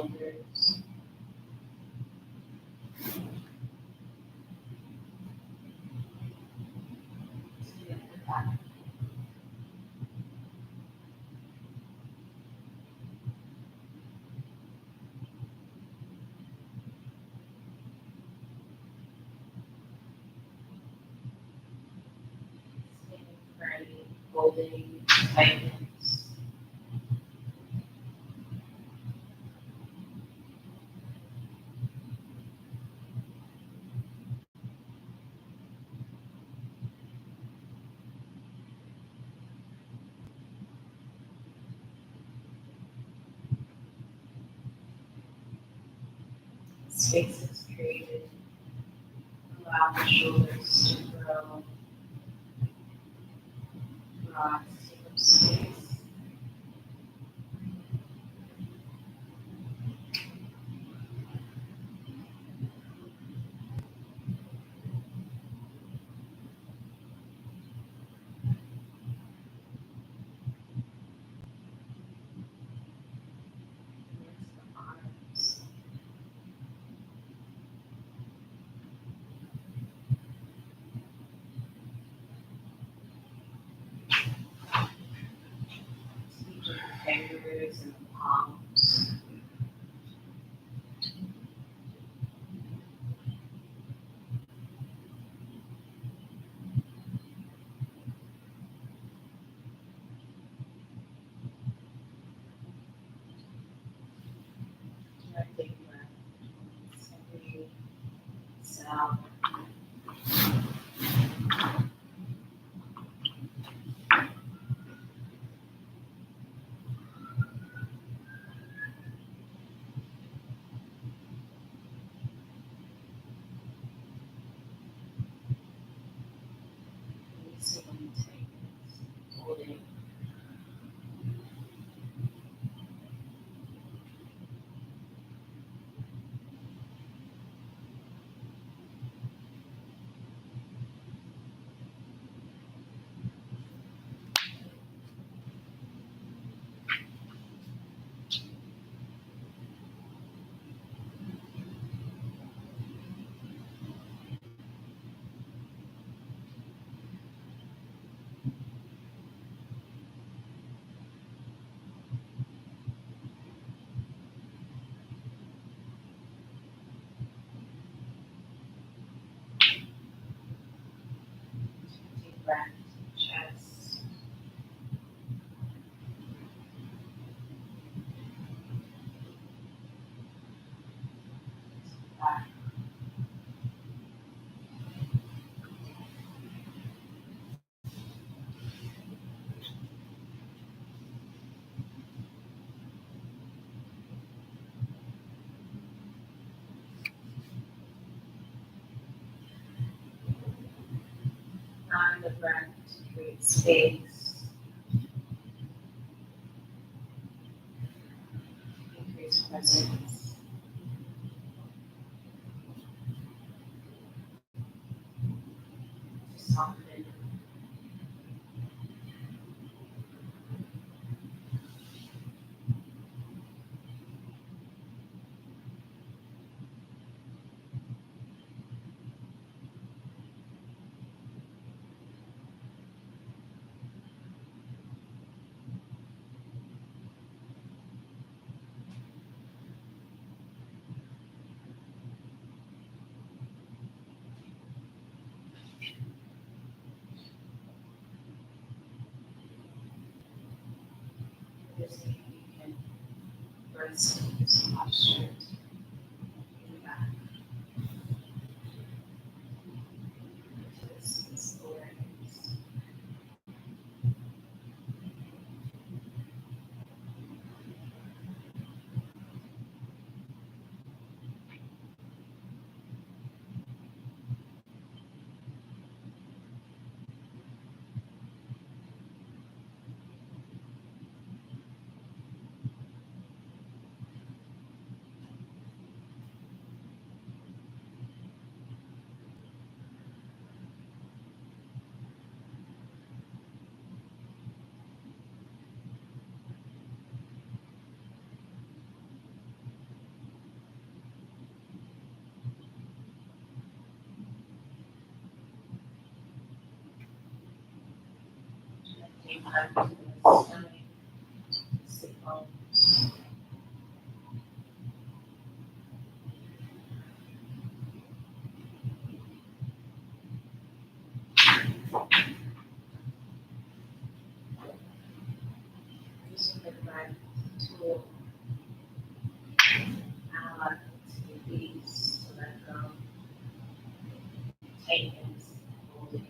shoulders. To the back. Staying for any holding tightness. Space is created. Allow the shoulders to grow. Broad, take up space. Lift the arms. Each of the fingers and the palms. Try to take a breath. Every sound. Releasing tightness. Holding. Deep breath. Chest. Back. Allowing the breath to create space. Increase presence. Soften. This you can rest in this posture in the back. This awareness. Using the breath to analyze the release, to let go, tightness, holding.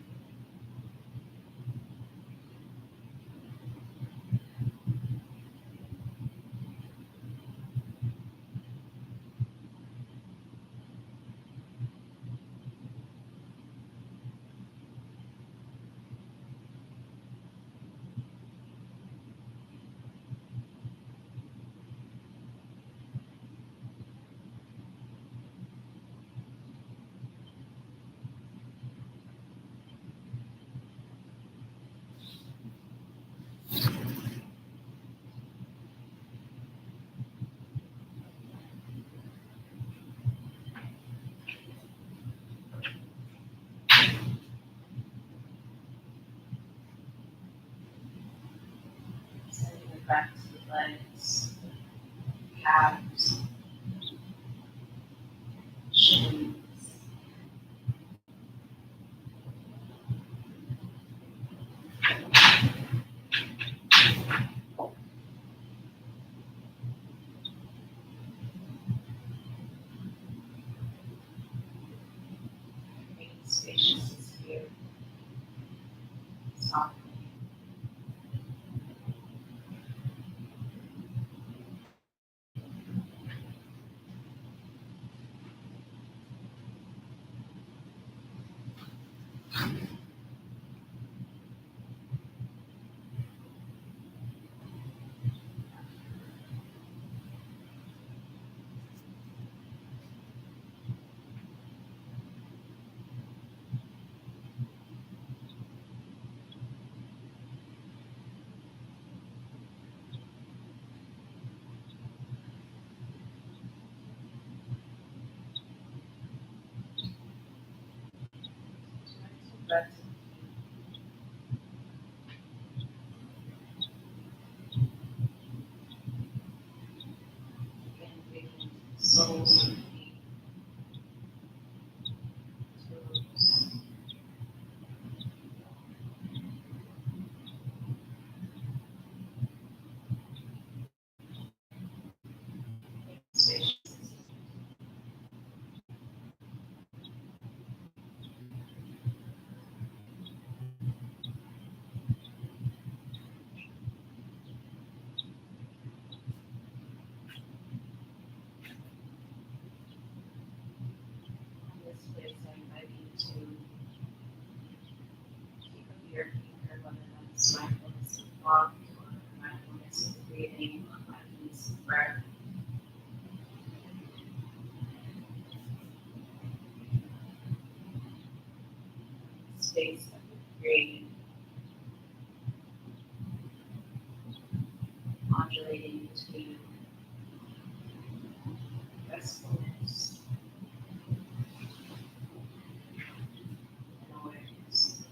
Sending it back to the legs, calves, shins. Making spaciousness here, softening. Breath. Again, breathing soles of the feet, toes. Making spaciousness. In this place, I invite you to keep a ear finger, whether that's mindfulness of thought, or mindfulness of breathing, or mindfulness of breath. Space that we create, modulating between restfulness and awareness.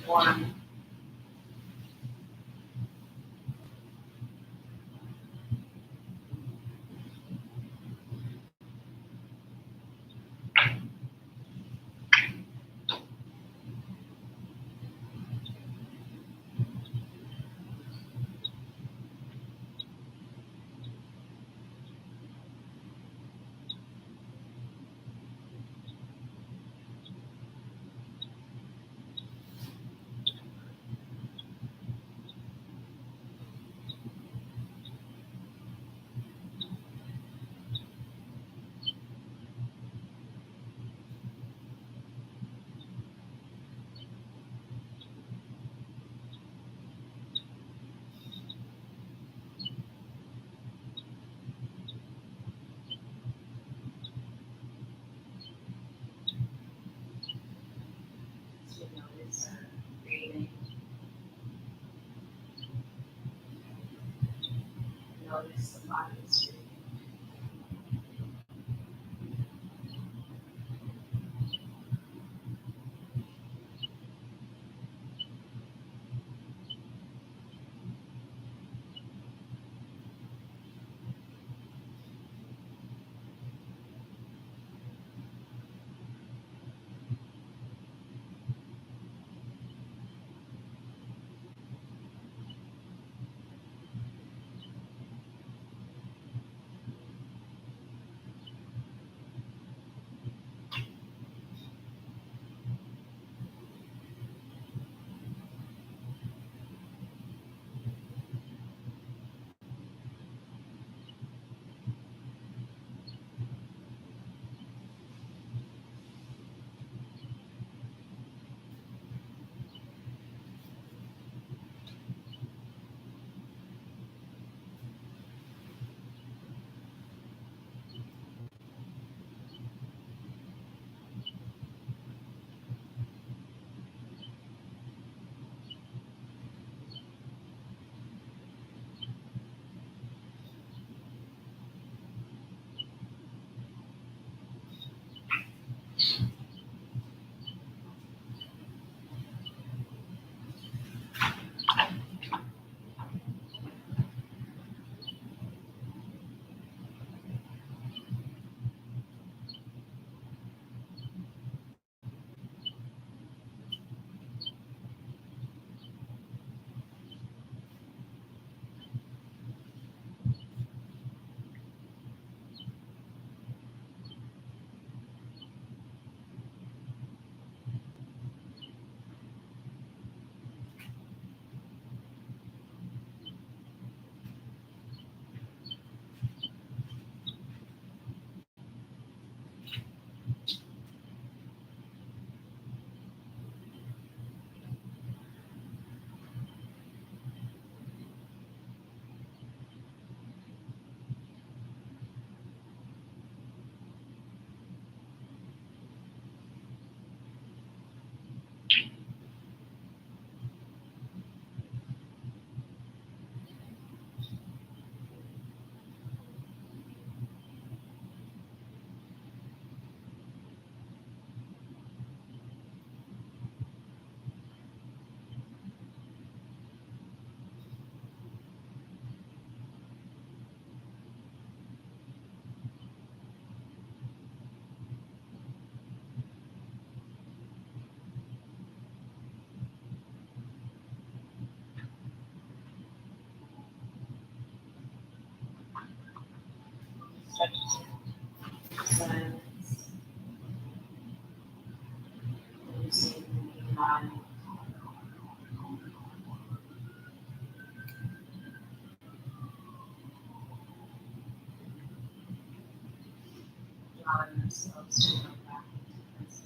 One. So notice breathing. Notice the body is breathing. Silence. Noticing the body. Allowing ourselves to come back into presence.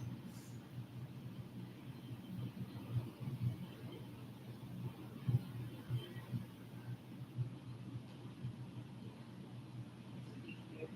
Be here.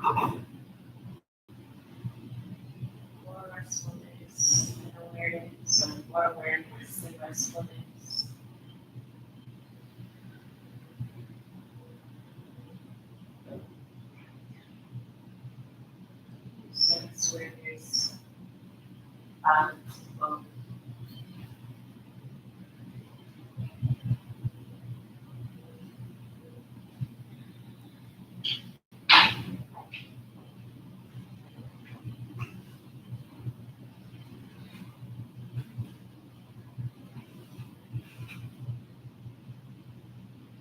More restfulness and awareness, more awareness and restfulness. Sense where there's balance of both.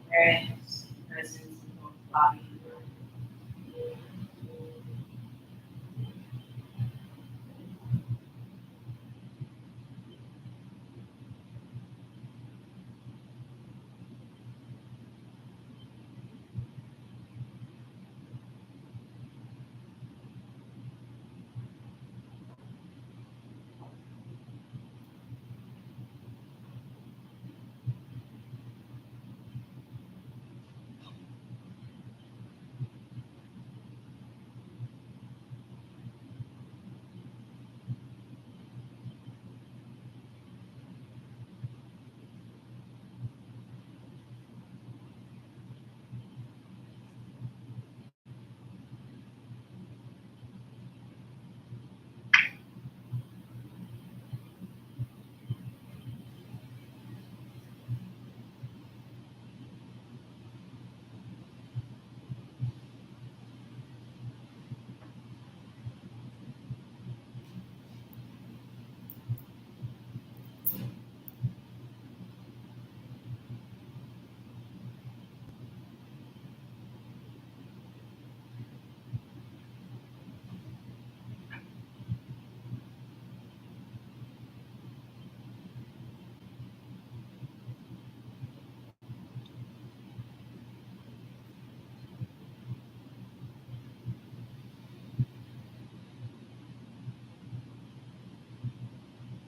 Awareness, presence in both body and mind.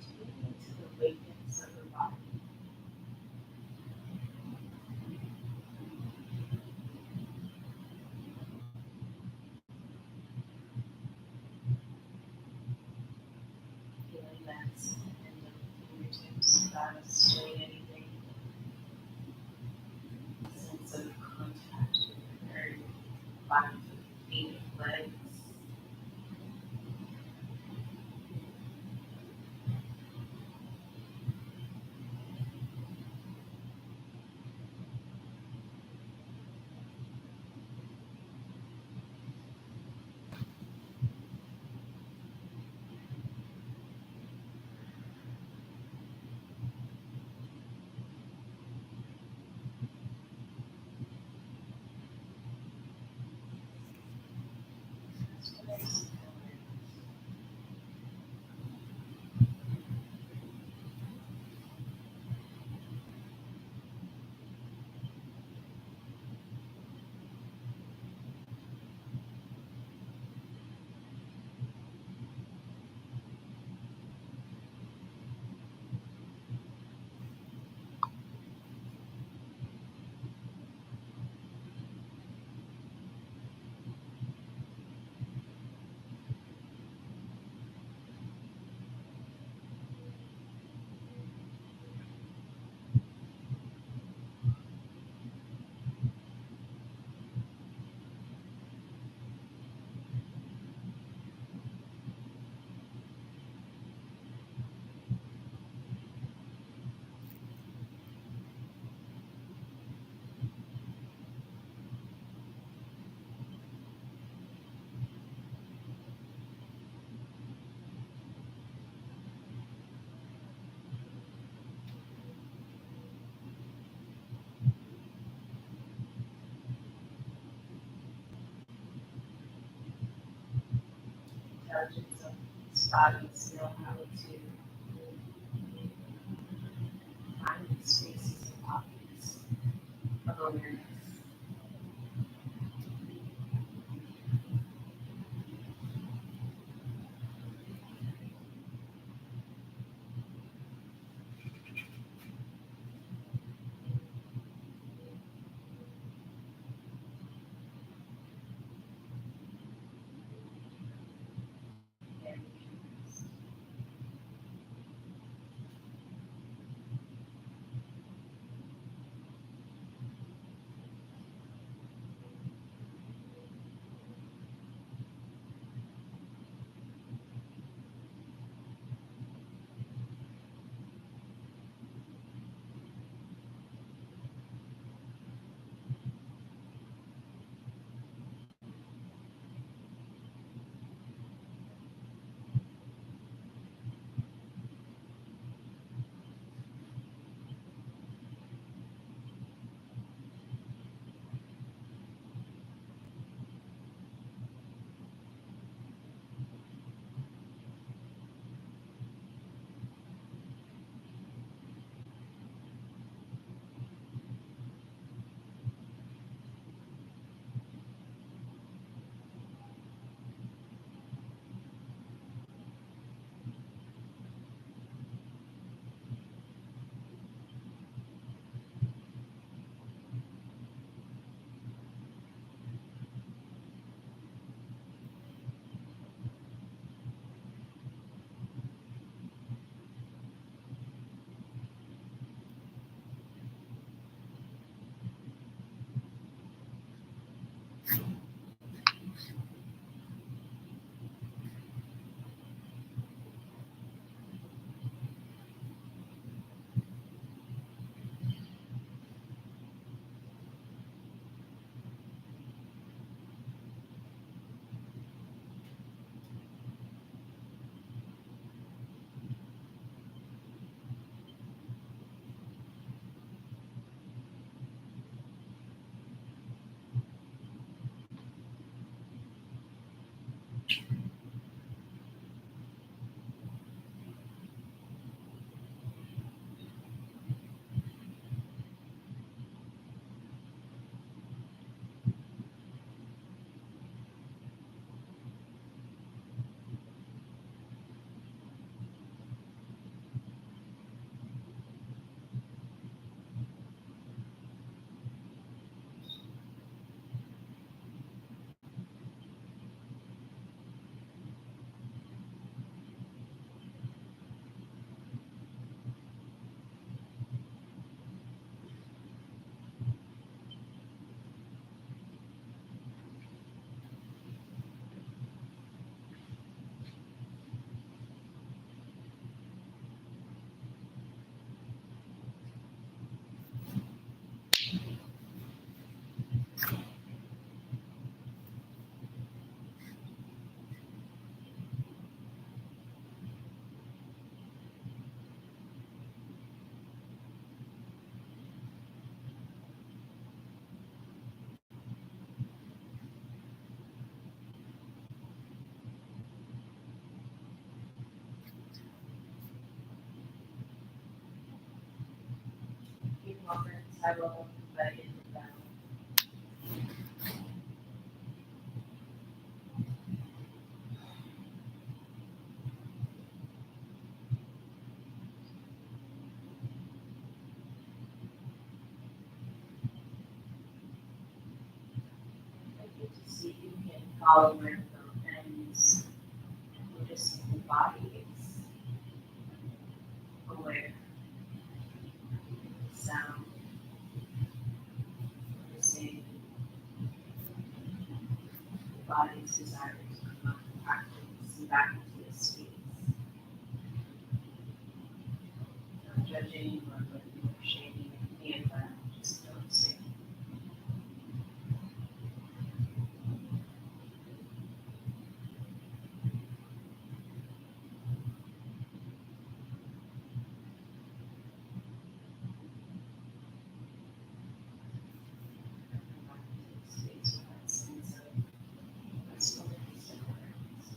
Tuning into the awakeness of the body. Feeling that end of the fingertips without us doing anything. Sense of contact with the earth, body, feet, legs. Intelligence of this body still how to find these spaces and pockets of awareness. I will invite you to that. I'd like to see if you can follow where the thumb ends. Notice the body is aware. Sound. Noticing the body's desire to come up and practice and back into the space. Not judging or looking or shading any of that, just noticing. Back into the space with that sense of restfulness and awareness.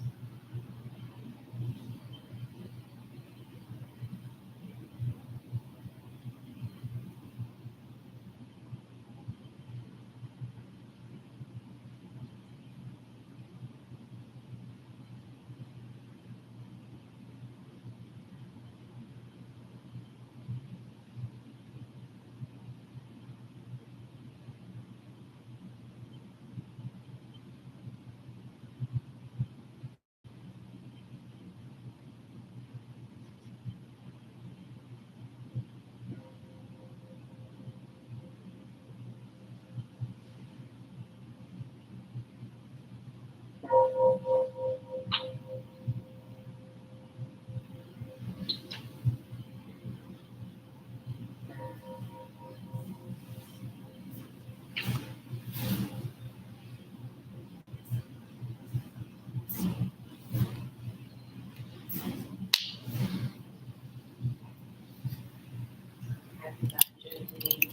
And that gently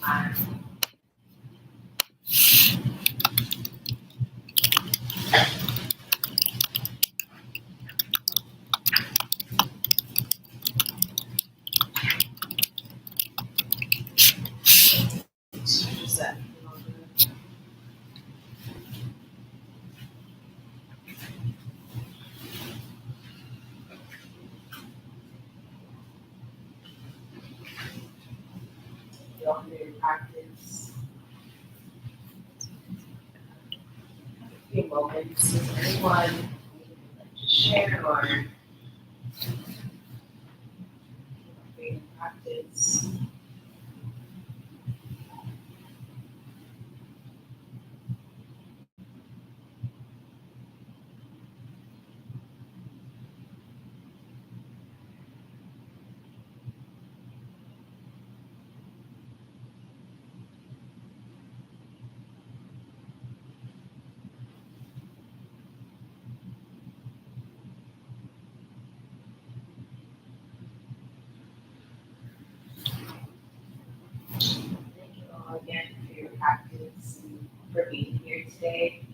time. Just that. You all do your practice. A few moments. Is there anyone you would like to share or your practice? Thank you all again for your practice and for being here today.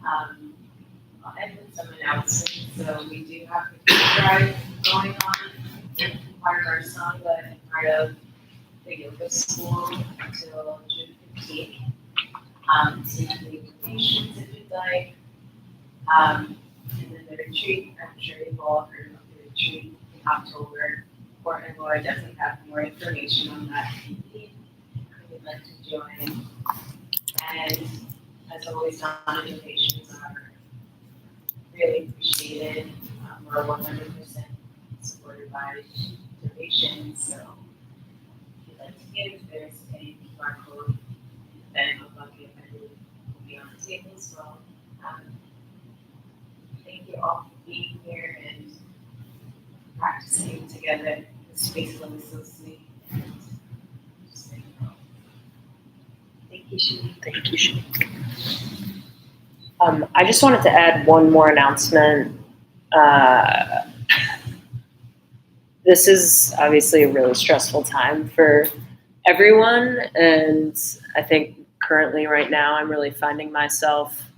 I'll end with some announcements. So we do have the food drive going on, part of our Sangha and part of the yoga school until June 15th. So you can leave donations if you'd like. And then the retreat, I'm sure you've all heard of the retreat in October. Portland Laura definitely have more information on that if you need. If you'd like to join. And as always, non-donations are really appreciated. We're 100% supported by donations. So if you'd like to give, there's a QR code. Then a bucket I believe will be on the table as well. Thank you all for being here and practicing together. The space was so sweet. And just thank you all. Thank you, Shanique. Thank you, Shanique. I just wanted to add one more announcement. This is obviously a really stressful time for everyone, and I think currently right now I'm really finding myself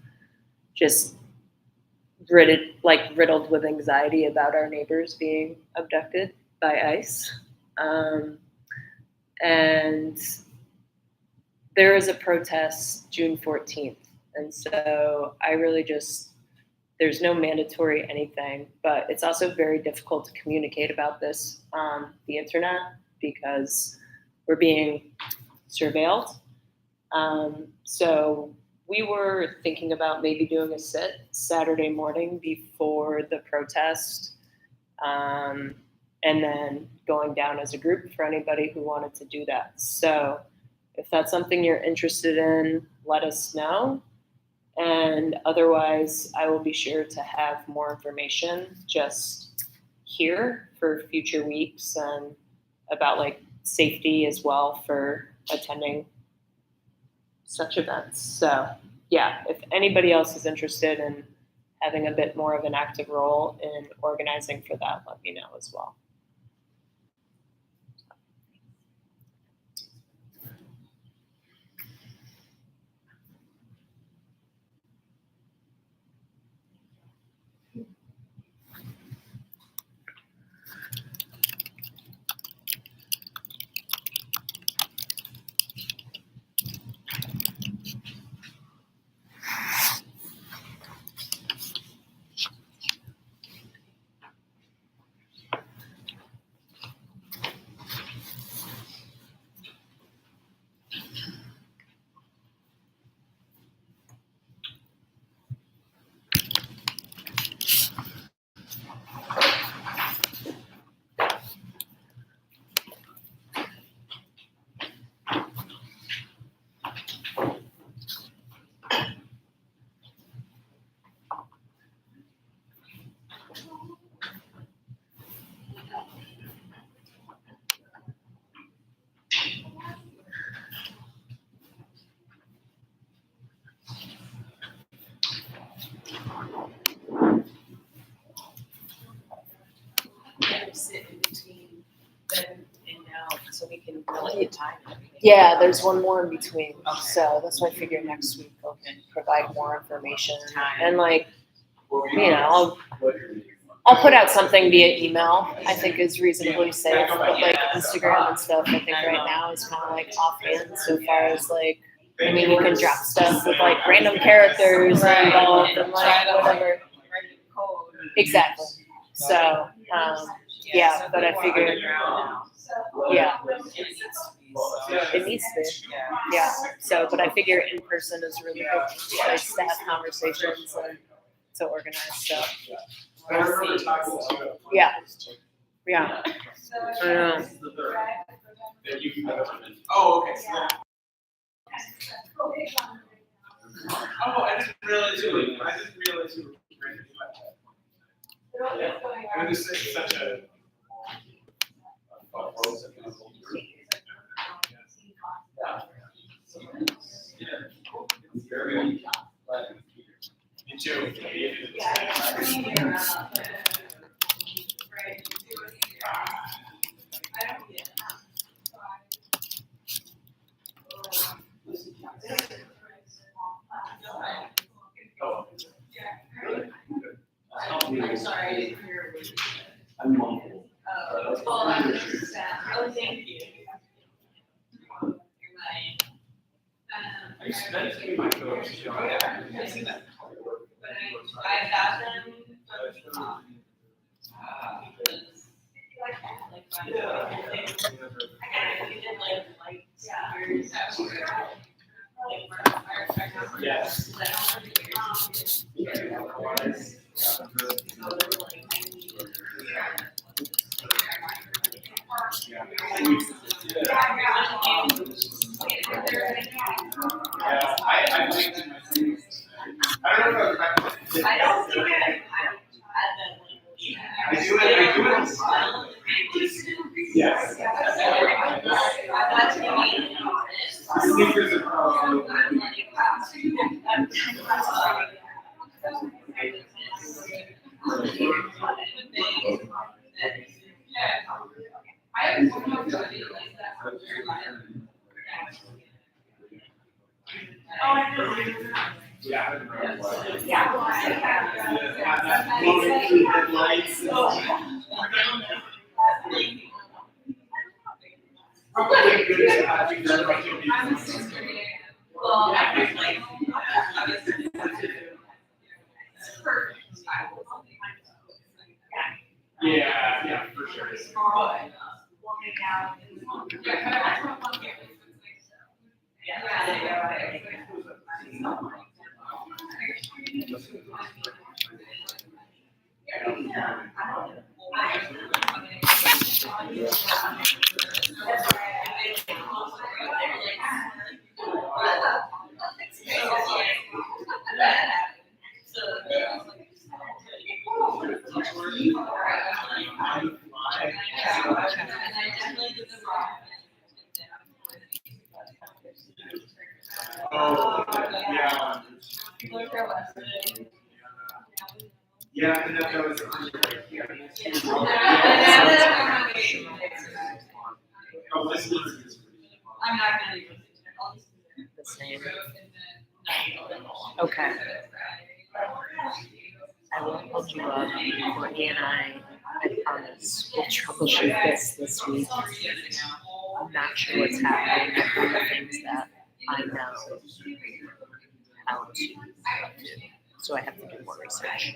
just riddled with anxiety about our neighbors being abducted by ICE. And there is a protest June 14th. And so I really just, there's no mandatory anything, but it's also very difficult to communicate about this on the internet because we're being surveilled. So we were thinking about maybe doing a sit Saturday morning before the protest, and then going down as a group for anybody who wanted to do that. So if that's something you're interested in, let us know. And otherwise, I will be sure to have more information just here for future weeks and about like safety as well for attending such events. So yeah, if anybody else is interested in having a bit more of an active role in organizing for that, let me know as well. Sit in between then and now, so we can really get time and everything. Yeah, there's one more in between. Okay. So that's why I figure next week I'll provide more information. Time. And like, you know, I'll put out something via email, I think is reasonably safe, but like Instagram and stuff, I think right now is kind of like offhand so far as like, I mean, you can drop stuff with like random characters involved and like whatever. Exactly. So, yeah, but I figured, yeah, it needs to be. Yeah, so, but I figure in person is really good place to have conversations and to organize stuff. Yeah. Yeah. I know. Oh, okay. Oh, I didn't realize you were. I didn't realize you were ready to do that. Yeah. It was such a. Me too. I'm sorry. I'm wonderful. Oh, thank you. I spent my coach. I see that. But I got them from, Yes. Yeah, I liked it. I don't know if I don't think I had that one. I do it. Yes. That's me. Sneakers are probably. Yeah. Probably good Yeah, for sure. We'll hang out. Oh, yeah. Yeah, and that was. Oh, this is. I'm not gonna do The same. Okay. I won't hold you up. Courtney and I promise, will troubleshoot this week. I'm not sure what's happening, but one of the things that I know how to do. So I have to do more research.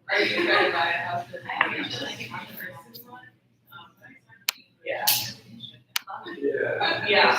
Are you ready to buy a house? Yeah. Yeah.